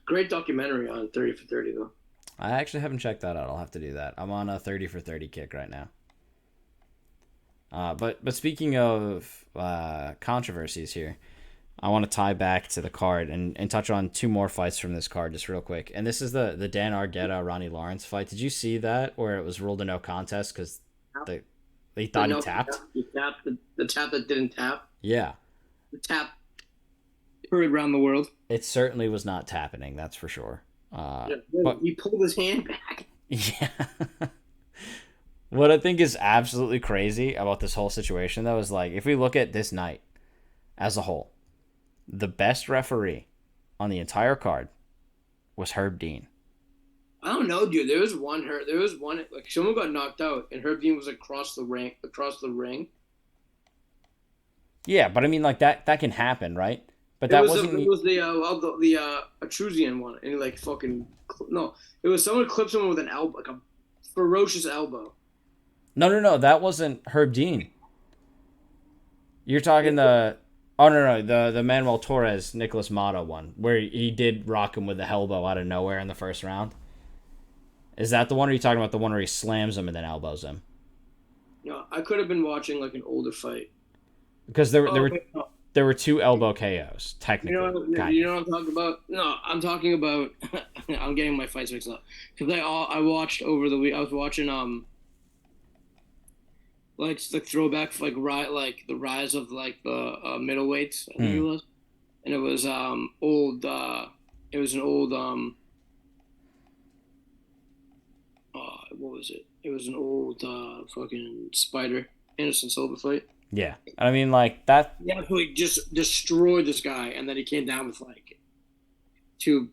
S2: Great documentary on 30 for 30 though.
S1: I actually haven't checked that out. I'll have to do that. I'm on a 30 for 30 kick right now. But speaking of controversies here, I want to tie back to the card and touch on two more fights from this card just real quick. And this is the Dan Argueta Ronnie Lawrence fight. Did you see that where it was ruled a no contest because they thought he tapped?
S2: He tapped the tap that didn't tap.
S1: Yeah.
S2: The tap heard around the world.
S1: It certainly was not tapping, that's for sure.
S2: But he pulled his hand back.
S1: Yeah. What I think is absolutely crazy about this whole situation, though, is like if we look at this night as a whole, the best referee on the entire card was Herb Dean.
S2: I don't know, dude. There was one like someone got knocked out, and Herb Dean was across the ring.
S1: Yeah, but I mean, like that can happen, right? But
S2: It was the Etrusian one, and he like fucking no. It was someone clipped someone with an elbow, like a ferocious elbow.
S1: No, that wasn't Herb Dean. You're talking the Manuel Torres Nicolas Mata one where he did rock him with the elbow out of nowhere in the first round. Is that the one, or are you talking about the one where he slams him and then elbows him?
S2: No, I could have been watching like an older fight.
S1: Because there were two elbow KOs technically.
S2: You know what I'm talking about? No, I'm talking about. I'm getting my fights mixed up because I watched over the week. I was watching like the throwback like the rise of like the middleweights. I think it was, and it was old. It was an old what was it? It was an old fucking Spider Anderson Silva fight.
S1: Yeah, I mean, like that.
S2: Yeah, he just destroyed this guy, and then he came down with like two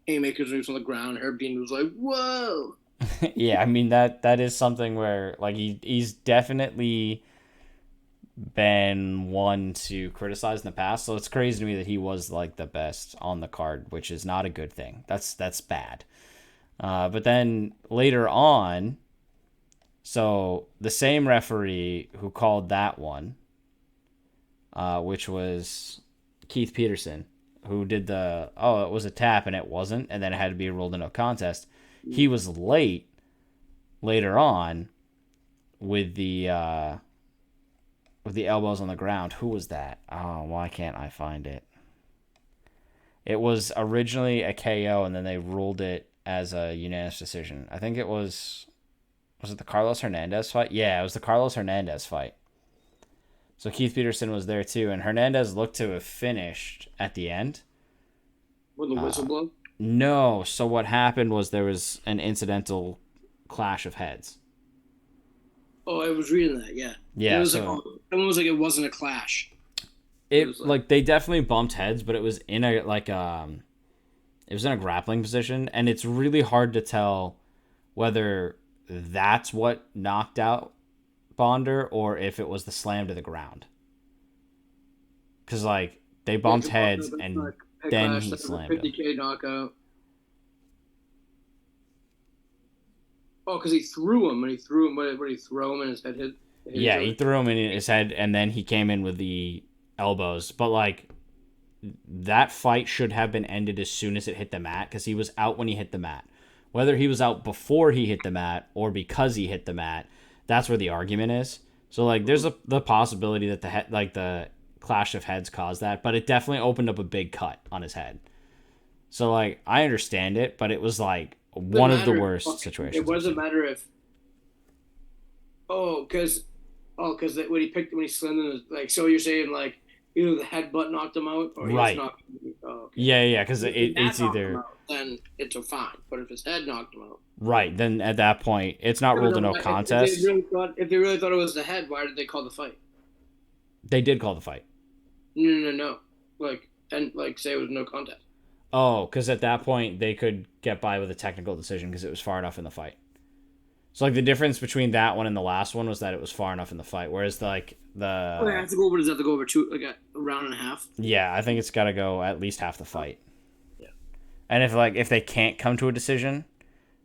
S2: haymakers on the ground. Herb Dean was like, "Whoa!"
S1: Yeah, I mean that is something where like he's definitely been one to criticize in the past. So it's crazy to me that he was like the best on the card, which is not a good thing. That's bad. But then later on. So the same referee who called that one, which was Keith Peterson, who did it was a tap and it wasn't, and then it had to be ruled a no contest. He was later on with the elbows on the ground. Who was that? Oh, why can't I find it? It was originally a KO, and then they ruled it as a unanimous decision. I think it was... Was it the Carlos Hernandez fight? Yeah, it was the Carlos Hernandez fight. So Keith Peterson was there too, and Hernandez looked to have finished at the end.
S2: With the whistle blow?
S1: No. So what happened was there was an incidental clash of heads.
S2: Oh, I was reading that. Yeah.
S1: Yeah.
S2: It was someone was like it wasn't a clash.
S1: It was like they definitely bumped heads, but it was in a it was in a grappling position, and it's really hard to tell whether that's what knocked out Bonder or if it was the slam to the ground. Because, like, they bumped heads and then he slammed him.
S2: 50K knockout. Oh, because he threw him. When he threw him, when he threw him and his head hit.
S1: Yeah, he threw him in his head, and then he came in with the elbows. But, like, that fight should have been ended as soon as it hit the mat because he was out when he hit the mat. Whether he was out before he hit the mat or because he hit the mat, that's where the argument is. So like, there's the possibility that the clash of heads caused that, but it definitely opened up a big cut on his head. So like, I understand it, but it was like one of the worst situations.
S2: It doesn't matter if. Because when he slammed him, like, so you're saying like either the headbutt knocked him out or he
S1: right.
S2: was knocked him out. Oh, okay.
S1: Yeah, because it's either.
S2: Then it's a fine. But if his head knocked him out.
S1: Right, then at that point, it's not ruled a no contest.
S2: If they really thought it was the head, why did they call the fight?
S1: They did call the fight.
S2: No. Say it was no contest.
S1: Oh, because at that point, they could get by with a technical decision because it was far enough in the fight. So, like, the difference between that one and the last one was that it was far enough in the fight, whereas, like, the...
S2: Oh, yeah, does it have to go over a round and a half?
S1: Yeah, I think it's got to go at least half the fight.
S2: Yeah.
S1: And if they can't come to a decision...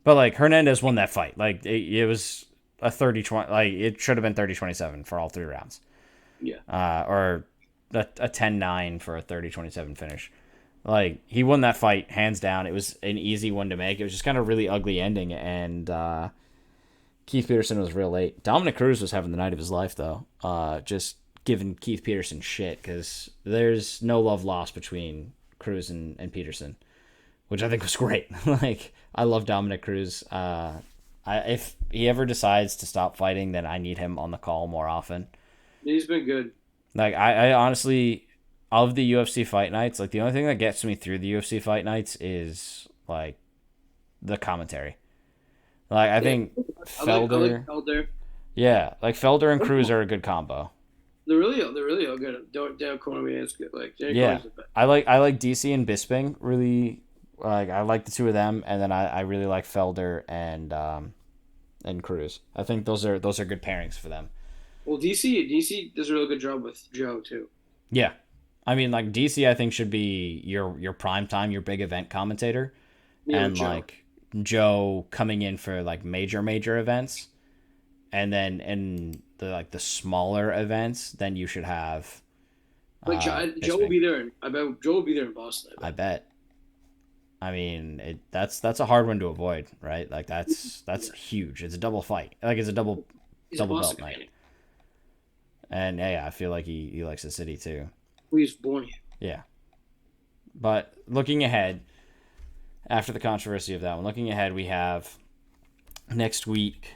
S1: But, like, Hernandez won that fight. Like, it was a 30-20... Like, it should have been 30-27 for all three rounds.
S2: Yeah.
S1: Or a 10-9 for a 30-27 finish. Like, he won that fight hands down. It was an easy one to make. It was just kind of really ugly ending, and Keith Peterson was real late. Dominic Cruz was having the night of his life, though. Just giving Keith Peterson shit, because there's no love lost between Cruz and Peterson, which I think was great. Like, I love Dominic Cruz. If he ever decides to stop fighting, then I need him on the call more often.
S2: He's been good.
S1: Like, I honestly, of the UFC Fight Nights, like, the only thing that gets me through the UFC Fight Nights is, like, the commentary. Like, I think Felder...
S2: I like Felder.
S1: Yeah, like, Felder and Cruz are a good combo.
S2: They're really all good. Dan Cormier is good. Like,
S1: yeah, I like DC and Bisping, really. Like, I like the two of them, and then I really like Felder and Cruz. I think those are good pairings for them.
S2: Well, DC does a really good job with Joe too.
S1: Yeah, I mean, like, DC, I think, should be your prime time, your big event commentator, and Joe. Like, Joe coming in for, like, major events, and then in the smaller events, then you should have.
S2: Like, Joe will be there. I bet Joe will be there in Boston.
S1: I bet. I mean, that's a hard one to avoid, right? Like, that's huge. It's a double fight. Like, it's a double belt night. And yeah, I feel like he likes the city too.
S2: Well, he's born here.
S1: Yeah. But looking ahead, after the controversy of that one, we have next week,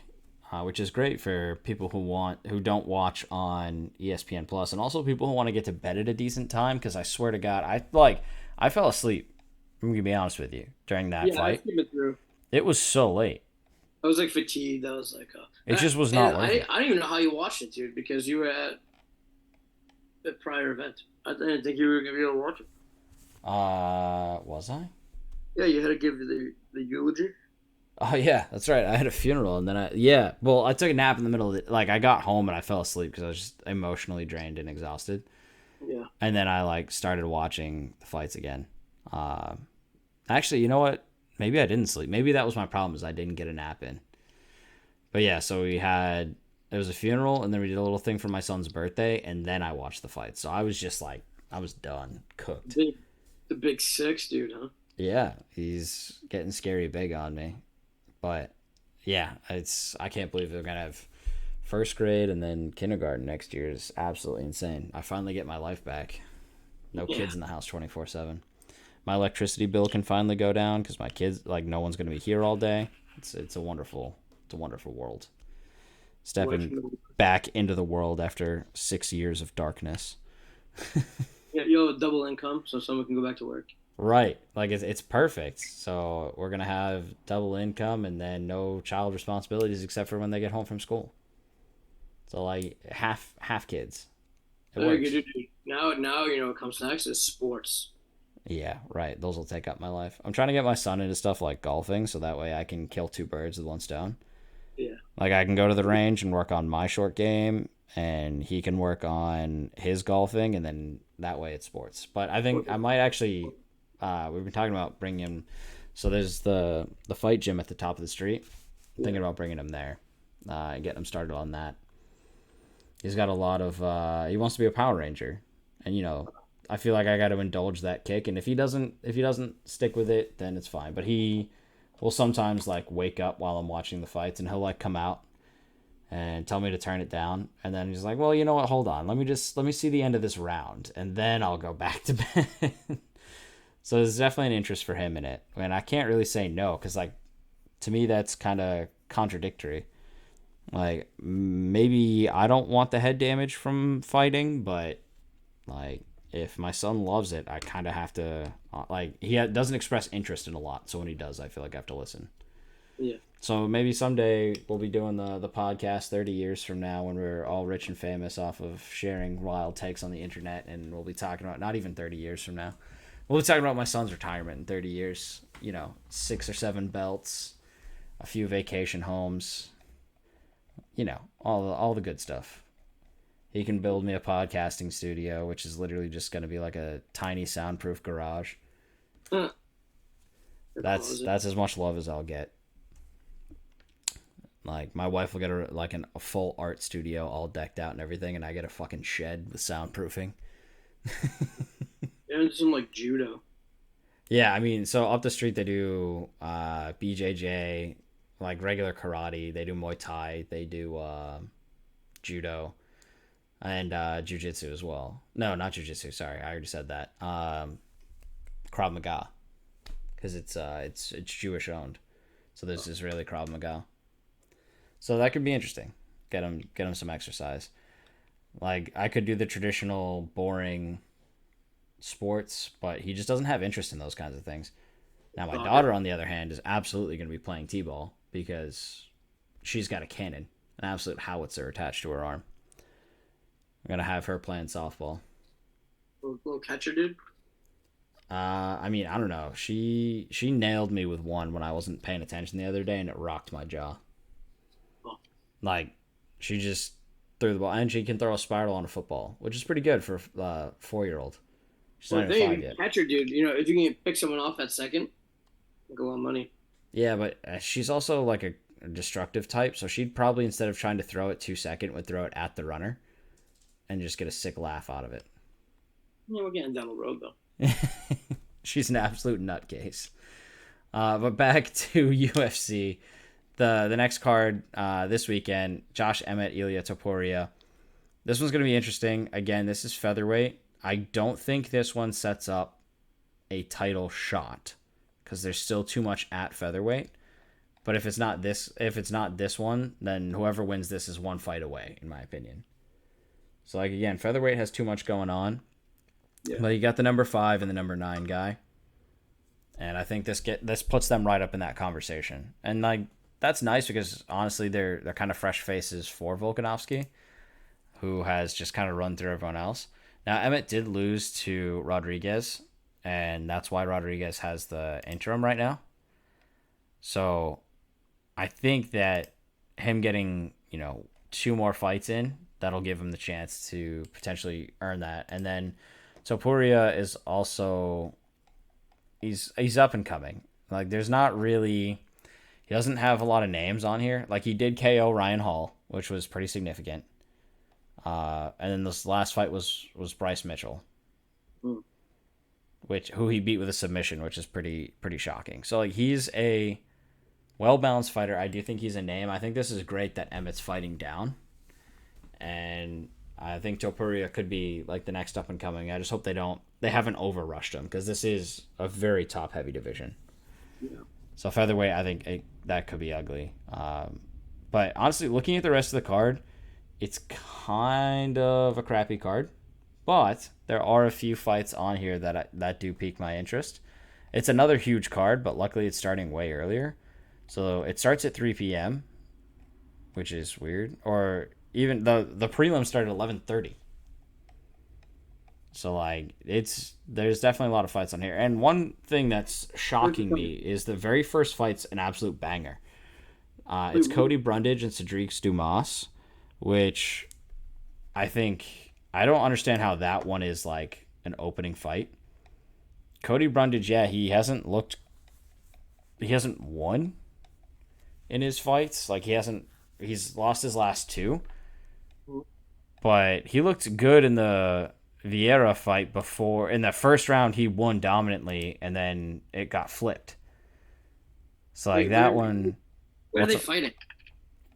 S1: which is great for people who don't watch on ESPN Plus, and also people who want to get to bed at a decent time. Because I swear to God, I fell asleep. I'm gonna be honest with you during that fight. It was so late.
S2: I was like fatigued. I was like,
S1: it just was not worth it.
S2: I don't even know how you watched it, dude, because you were at the prior event. I didn't think you were gonna be able to watch it.
S1: Was I?
S2: Yeah, you had to give the eulogy.
S1: Oh yeah, that's right. I had a funeral, and then I took a nap in the middle of it. Like, I got home and I fell asleep because I was just emotionally drained and exhausted.
S2: Yeah. And
S1: then I started watching the fights again. Actually, you know what? Maybe I didn't sleep. Maybe that was my problem, is I didn't get a nap in. But yeah, so there was a funeral, and then we did a little thing for my son's birthday, and then I watched the fight. So I was just like, I was done, cooked.
S2: The big 6, dude, huh?
S1: Yeah, he's getting scary big on me. But yeah, I can't believe they're gonna have first grade and then kindergarten next year. Is absolutely insane. I finally get my life back. No kids in the house 24/7. My electricity bill can finally go down because my kids, like, no one's gonna be here all day. It's a wonderful world. Stepping back into the world after 6 years of darkness.
S2: Yeah, you have a double income, so someone can go back to work.
S1: Right, like, it's perfect. So we're gonna have double income and then no child responsibilities except for when they get home from school. So, like, half kids.
S2: Very good, dude. Now what comes next is sports.
S1: Yeah, right. Those will take up my life. I'm trying to get my son into stuff like golfing, so that way I can kill 2 birds with 1 stone.
S2: Yeah.
S1: Like, I can go to the range and work on my short game, and he can work on his golfing, and then that way it's sports. But I think I might actually. We've been talking about bringing him. So there's the fight gym at the top of the street. I'm thinking about bringing him there, and getting him started on that. He's got a lot of. He wants to be a Power Ranger, and I feel like I got to indulge that kick. And if he doesn't stick with it, then it's fine. But he will sometimes, like, wake up while I'm watching the fights, and he'll, like, come out and tell me to turn it down. And then he's like, well, you know what? Hold on. Let me see the end of this round, and then I'll go back to bed. So there's definitely an interest for him in it. And I can't really say no, because, like, to me, that's kind of contradictory. Like, maybe I don't want the head damage from fighting, but, like, if my son loves it, I kind of have to, like, he doesn't express interest in a lot. So when he does, I feel like I have to listen.
S2: Yeah.
S1: So maybe someday we'll be doing the podcast 30 years from now when we're all rich and famous off of sharing wild takes on the internet, and we'll be talking about, not even 30 years from now, we'll be talking about my son's retirement in 30 years. 6 or 7 belts, a few vacation homes, all the good stuff. He can build me a podcasting studio, which is literally just going to be like a tiny soundproof garage. That's as much love as I'll get. Like, my wife will get a full art studio all decked out and everything, and I get a fucking shed with soundproofing.
S2: And some like judo.
S1: Yeah, I mean, so up the street they do BJJ, like regular karate. They do Muay Thai. They do judo and jujitsu as well. No, not jujitsu. Sorry, I already said that. Krav Maga, because it's Jewish owned. So there's Israeli Krav Maga. So that could be interesting. Get him some exercise. Like I could do the traditional boring sports, but he just doesn't have interest in those kinds of things. Now my daughter, on the other hand, is absolutely going to be playing t-ball because she's got a cannon, an absolute howitzer attached to her arm. I'm gonna have her playing softball.
S2: Little catcher dude.
S1: I mean, I don't know. She nailed me with one when I wasn't paying attention the other day, and it rocked my jaw.
S2: Oh.
S1: Like, she just threw the ball, and she can throw a spiral on a football, which is pretty good for a 4-year-old. She's not even 5 yet.
S2: Catcher dude, you know, if you can pick someone off at second, go on money.
S1: Yeah, but she's also like a destructive type, so she'd probably, instead of trying to throw it 2 second, would throw it at the runner and just get a sick laugh out of it.
S2: Yeah, we're getting down the road though.
S1: She's an absolute nutcase. But back to UFC. The next card this weekend, Josh Emmett, Ilia Topuria. This one's going to be interesting. Again, this is featherweight. I don't think this one sets up a title shot because there's still too much at featherweight. But if it's not this one, then whoever wins this is one fight away, in my opinion. So, like, again, featherweight has too much going on. Yeah. But you got the number 5 and the number 9 guy. And I think this puts them right up in that conversation. And, like, that's nice because, honestly, they're kind of fresh faces for Volkanovski, who has just kind of run through everyone else. Now, Emmett did lose to Rodriguez, and that's why Rodriguez has the interim right now. So I think that him getting, 2 more fights in, that'll give him the chance to potentially earn that. And then Topuria is also, he's up and coming. Like, there's not really, he doesn't have a lot of names on here. Like, he did KO Ryan Hall, which was pretty significant. And then this last fight was Bryce Mitchell, who he beat with a submission, which is pretty shocking. So, like, he's a well-balanced fighter. I do think he's a name. I think this is great that Emmett's fighting down. And I think Topuria could be, like, the next up-and-coming. I just hope they haven't overrushed him, because this is a very top-heavy division. Yeah. So featherweight, I think that could be ugly. But honestly, looking at the rest of the card, it's kind of a crappy card, but there are a few fights on here that do pique my interest. It's another huge card, but luckily it's starting way earlier. So it starts at 3 p.m., which is weird. Or even the prelims start at 11:30. So, like, there's definitely a lot of fights on here. And one thing that's shocking me is the very first fight's an absolute banger. It's Cody Brundage and Cedric Dumas, which I don't understand how that one is, like, an opening fight. Cody Brundage, yeah, he hasn't won in his fights. Like, he's lost his last 2. But he looked good in the Vieira fight before. In the first round, he won dominantly, and then it got flipped. So, like, that one...
S2: Where are they fighting?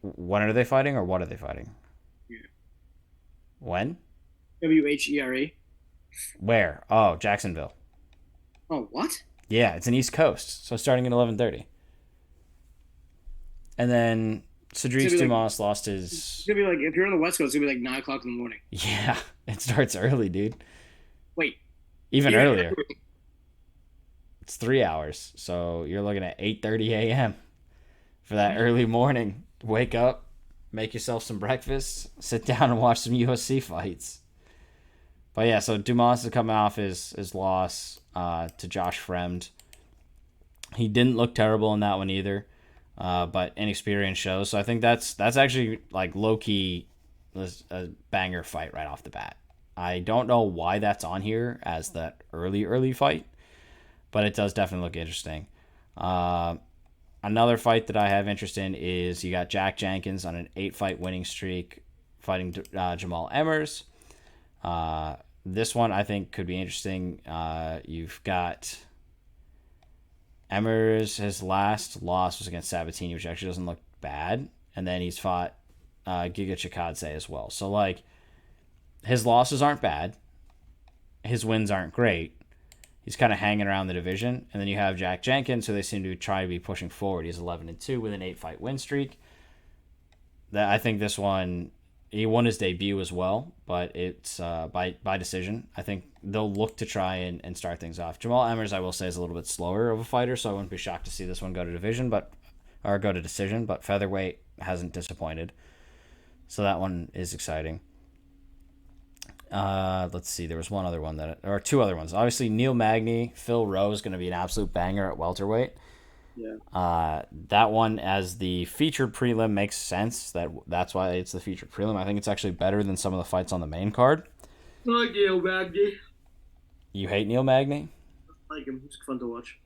S1: When are they fighting, or what are they fighting?
S2: Yeah.
S1: When?
S2: WHERA.
S1: Where? Oh, Jacksonville.
S2: Oh, what?
S1: Yeah, it's an East Coast, so starting at 11:30. And then Cedric Dumas lost his...
S2: It's going to be like, if you're on the West Coast, it's going to be like 9 o'clock in the morning.
S1: Yeah, it starts early, dude.
S2: Wait.
S1: Even earlier. It's 3 hours, so you're looking at 8:30 a.m. for that early morning. Wake up, make yourself some breakfast, sit down and watch some UFC fights. But yeah, so Dumas is coming off his loss to Josh Fremd. He didn't look terrible in that one either, but inexperience shows. So I think that's actually, like, low-key a banger fight right off the bat. I don't know why that's on here as that early fight, but it does definitely look interesting. Another fight that I have interest in is you got Jack Jenkins on an 8-fight winning streak fighting Jamal Emmers. this one I think could be interesting. You've got Emmers. His last loss was against Sabatini, which actually doesn't look bad. And then he's fought Giga Chikadze as well. So, like, his losses aren't bad. His wins aren't great. He's kind of hanging around the division. And then you have Jack Jenkins, who they seem to try to be pushing forward. He's 11-2 with an 8-fight win streak. I think this one, he won his debut as well, but it's by decision. I think they'll look to try and start things off. Jamal Emmers, I will say, is a little bit slower of a fighter, so I wouldn't be shocked to see this one go to decision, but featherweight hasn't disappointed. So that one is exciting. Let's see. There was one other one or two other ones. Obviously, Neil Magny, Phil Rowe is going to be an absolute banger at welterweight.
S2: Yeah.
S1: That one as the featured prelim makes sense. That's why it's the featured prelim. I think it's actually better than some of the fights on the main card.
S2: I like Neil Magny.
S1: You hate Neil Magny?
S2: I like him. He's fun to watch.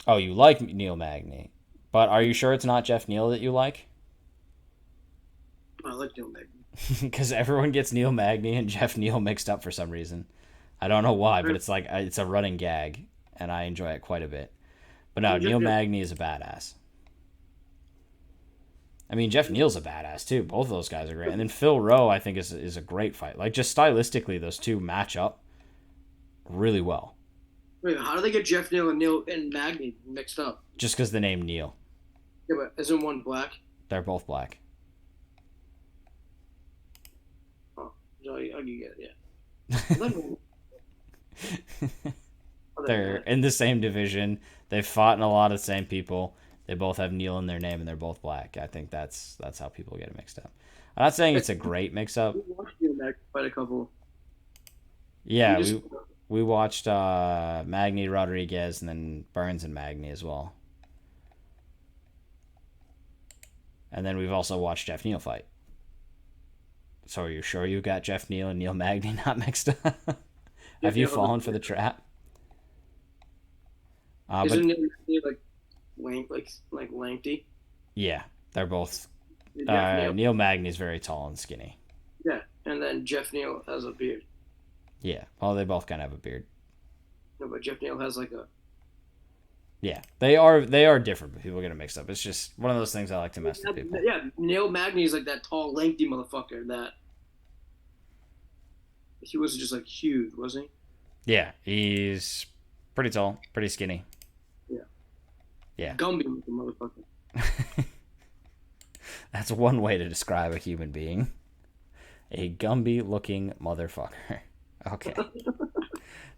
S1: Oh, you like Neil Magny. But are you sure it's not Jeff Neal that you like?
S2: I like Neil Magny.
S1: Because everyone gets Neil Magny and Jeff Neal mixed up for some reason. I don't know why, but it's like it's a running gag, and I enjoy it quite a bit. But no, Neil Magny is a badass. I mean, Jeff Neal's a badass too. Both of those guys are great. And then Phil Rowe, I think, is a great fight. Like, just stylistically, those two match up really well.
S2: Wait, how do they get Jeff Neal and Magny mixed up?
S1: Just because the name Neal.
S2: Yeah, but isn't one black?
S1: They're both black.
S2: Oh, so I can get it, yeah.
S1: They're in the same division. They've fought in a lot of the same people. They both have Neal in their name, and they're both black. I think that's how people get it mixed up. I'm not saying it's a great mix-up.
S2: We watched Neil Magny fight a couple.
S1: Yeah, we watched Magny, Rodriguez, and then Burns and Magny as well. And then we've also watched Jeff Neal fight. So are you sure you got Jeff Neal and Neil Magny not mixed up? Have you fallen for the trap?
S2: Isn't Neil Magny like lengthy?
S1: Yeah, they're both. Neil Magny's very tall and skinny.
S2: Yeah, and then Jeff Neal has a beard.
S1: Yeah, well, they both kind of have a beard.
S2: No, but Jeff Neal has like a.
S1: Yeah, they are different, but people get it mixed up. It's just one of those things I like to mess with people.
S2: Yeah, Neil Magny is like that tall, lengthy motherfucker that. He was just like huge, wasn't he?
S1: Yeah, he's pretty tall, pretty skinny.
S2: Yeah.
S1: Yeah.
S2: Gumby motherfucker.
S1: That's one way to describe a human being. A Gumby-looking motherfucker. Okay.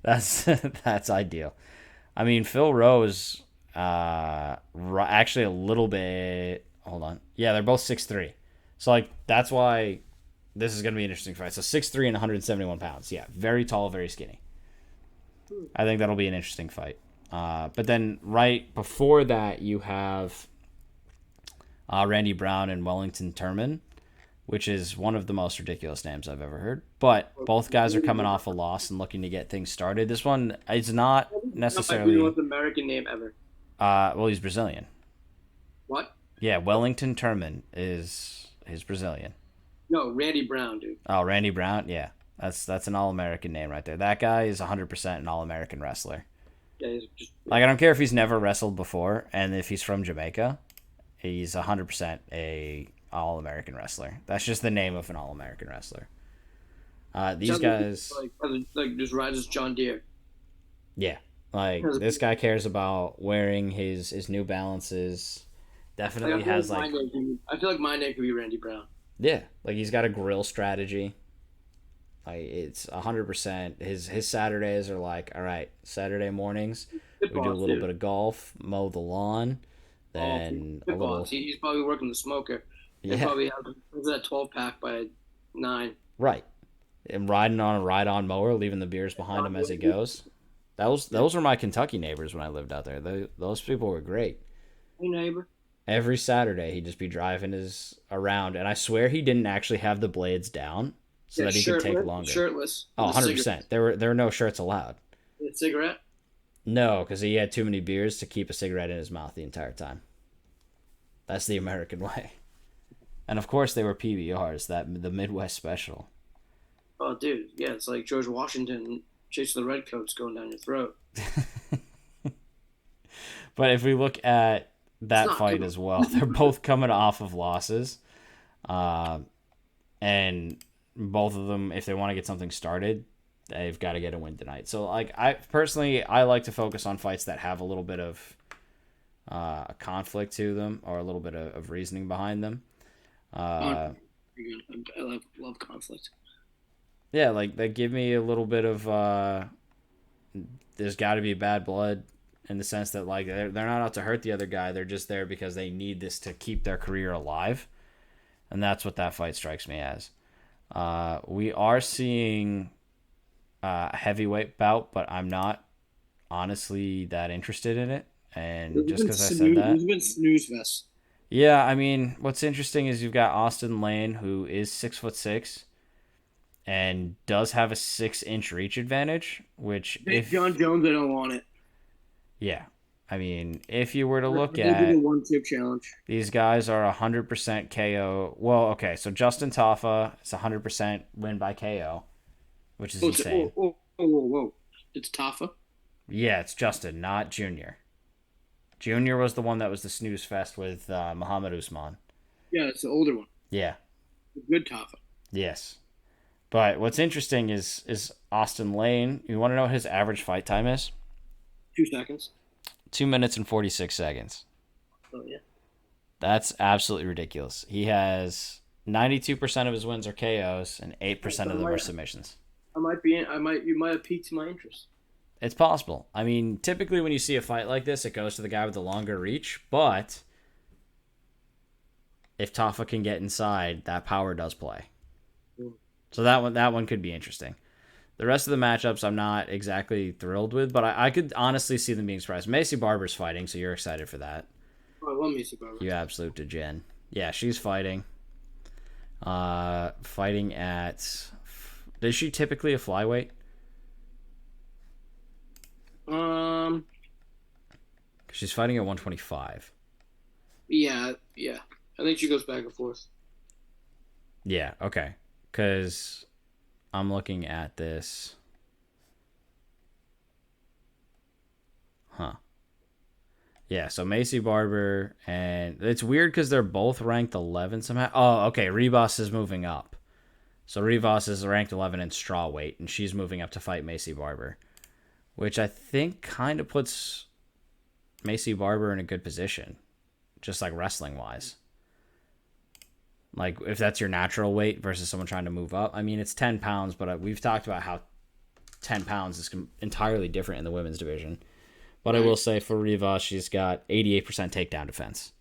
S1: That's ideal. I mean, Phil Rowe is actually a little bit... Hold on. Yeah, they're both 6'3". So, like, that's why this is going to be an interesting fight. So, 6'3" and 171 pounds. Yeah, very tall, very skinny. I think that'll be an interesting fight. But then right before that, you have Randy Brown and Wellington Turman, which is one of the most ridiculous names I've ever heard. But both guys are coming off a loss and looking to get things started. This one is not necessarily
S2: the most American name ever.
S1: Well, he's Brazilian.
S2: What?
S1: Yeah, Wellington Turman is Brazilian.
S2: No, Randy Brown, dude.
S1: Oh, Randy Brown? Yeah. That's an all-American name right there. That guy is 100% an all-American wrestler.
S2: Yeah, he's just...
S1: Like, I don't care if he's never wrestled before, and if he's from Jamaica, he's 100% a all-American wrestler. That's just the name of an all-American wrestler. These guys...
S2: Like just rides as John Deere.
S1: Yeah. Like, this guy cares about wearing his New Balances. Definitely has, like...
S2: I feel like my name could be Randy Brown.
S1: Yeah. Like, he's got a grill strategy. Like, it's 100%. His Saturdays are like, all right, Saturday mornings, we do a little bit of golf, mow the lawn, then a little...
S2: He's probably working the smoker. Yeah. He probably has that 12-pack by 9.
S1: Right. And riding on a ride-on mower, leaving the beers behind him as he goes. Those were my Kentucky neighbors when I lived out there. Those people were great.
S2: Hey, neighbor.
S1: Every Saturday, he'd just be driving around, and I swear he didn't actually have the blades down so that he could take longer.
S2: Shirtless.
S1: Oh, 100%. There were no shirts allowed.
S2: A cigarette?
S1: No, because he had too many beers to keep a cigarette in his mouth the entire time. That's the American way. And of course, they were PBRs, the Midwest special.
S2: Oh, dude, yeah, it's like George Washington chasing the redcoats going down your throat.
S1: But if we look at
S2: It's
S1: that
S2: not
S1: fight
S2: good.
S1: as well, they're both coming off of losses. Uh, and both of them, if they want to get something started, they've got to get a win tonight. So, like, I personally, I like to focus on fights that have a little bit of a conflict to them or a little bit of reasoning behind them. Uh,
S2: I love conflict.
S1: yeah, like they give me a little bit of there's got to be bad blood in the sense that like they're not out to hurt the other guy. They're just there because they need this to keep their career alive, and that's what that fight strikes me as. We are seeing a heavyweight bout, but I'm not honestly that interested in it. And just because I said that,
S2: There's been snooze fest.
S1: yeah, I mean, what's interesting is you've got Austin Lane, who is 6'6" and does have a 6-inch reach advantage. Which,
S2: Big
S1: if
S2: John Jones, I don't want it.
S1: yeah, I mean, if you were to look
S2: They do the
S1: at
S2: one chip challenge.
S1: these guys are 100% KO. Well, okay, so Justin Taffa is 100% win by KO, which is insane.
S2: Whoa. It's Tafa.
S1: Yeah, it's Justin, not Junior. Junior was the one that was the snooze fest with Muhammad Usman.
S2: Yeah, it's the older one.
S1: Yeah.
S2: The good Tafa.
S1: Yes. But what's interesting is Austin Lane. You want to know what his average fight time is?
S2: 2 seconds.
S1: 2 minutes and 46 seconds.
S2: Oh yeah.
S1: That's absolutely ridiculous. He has 92% of his wins are KOs and 8% of them are submissions.
S2: You might have piqued my interest.
S1: It's possible. I mean, typically when you see a fight like this, it goes to the guy with the longer reach, but if Taffa can get inside, that power does play. So that one could be interesting. The rest of the matchups I'm not exactly thrilled with, but I could honestly see them being surprised. Macy Barber's fighting, so you're excited for that.
S2: Oh, I love Macy Barber.
S1: You absolute degen. Yeah, she's fighting. Fighting at... Is she typically a flyweight? She's fighting at 125.
S2: Yeah. I think she goes back and forth.
S1: Yeah, okay. Because I'm looking at this. Huh. Yeah, so Macy Barber, and it's weird because they're both ranked 11 somehow. Oh, okay, Ribas is moving up. So Rivas is ranked 11 in straw weight, and she's moving up to fight Macy Barber, which I think kind of puts Macy Barber in a good position, just like wrestling-wise. Like, if that's your natural weight versus someone trying to move up. I mean, it's 10 pounds, but we've talked about how 10 pounds is entirely different in the women's division. But I will say for Rivas, she's got 88% takedown defense.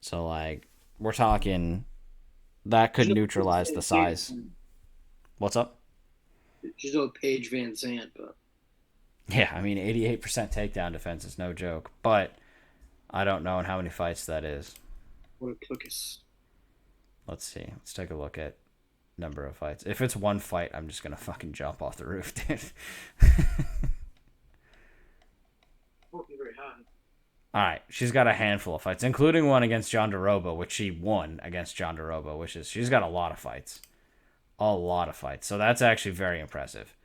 S1: So, like, we're talking... That could neutralize the size. What's up?
S2: She's no Paige Van Zandt, but...
S1: Yeah, I mean, 88% takedown defense is no joke. But I don't know in how many fights that is.
S2: What a cookies.
S1: Let's see. Let's take a look at number of fights. If it's one fight, I'm just going to fucking jump off the roof, dude.
S2: Won't be very high.
S1: All right, she's got a handful of fights, including one against John DeRobo, which she won against John DeRobo, which is she's got a lot of fights. A lot of fights. So that's actually very impressive.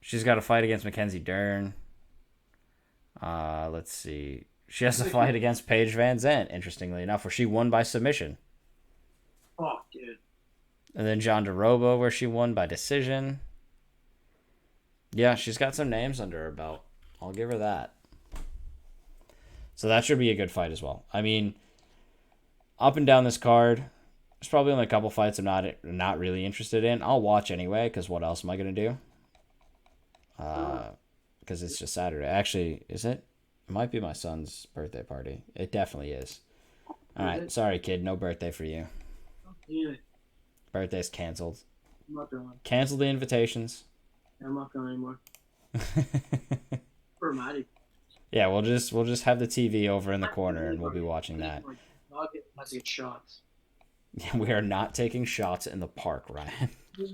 S1: She's got a fight against Mackenzie Dern. Let's see. She has a fight against Paige Van Zandt, interestingly enough, where she won by submission.
S2: Oh, dude.
S1: And then John DeRobo, where she won by decision. Yeah, she's got some names under her belt. I'll give her that. So that should be a good fight as well. I mean, up and down this card, there's probably only a couple fights I'm not really interested in. I'll watch anyway, because what else am I going to do? Because it's just Saturday. Actually, is it? It might be my son's birthday party. It definitely is. All right, sorry, kid. No birthday for you.
S2: Yeah.
S1: Birthday's canceled.
S2: I'm not going.
S1: Cancel the invitations.
S2: I'm not going anymore. For Maddie.
S1: Yeah, we'll just have the TV over in the corner and we'll be watching that.
S2: My dog has to get shots.
S1: We are not taking shots in the park, Ryan.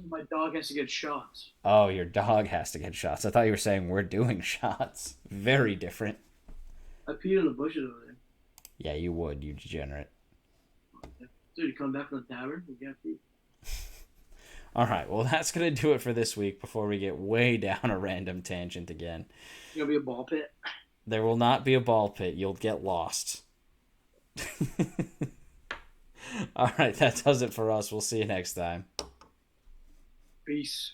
S2: My dog has to get shots.
S1: Oh, your dog has to get shots. I thought you were saying we're doing shots. Very different.
S2: I peed in the bushes over there.
S1: Yeah, you would, you degenerate.
S2: Dude, you come back from the tavern, you get pee.
S1: All right, well, that's going to do it for this week before we get way down a random tangent again.
S2: It's gonna be a ball pit.
S1: There will not be a ball pit. You'll get lost. All right, that does it for us. We'll see you next time.
S2: Peace.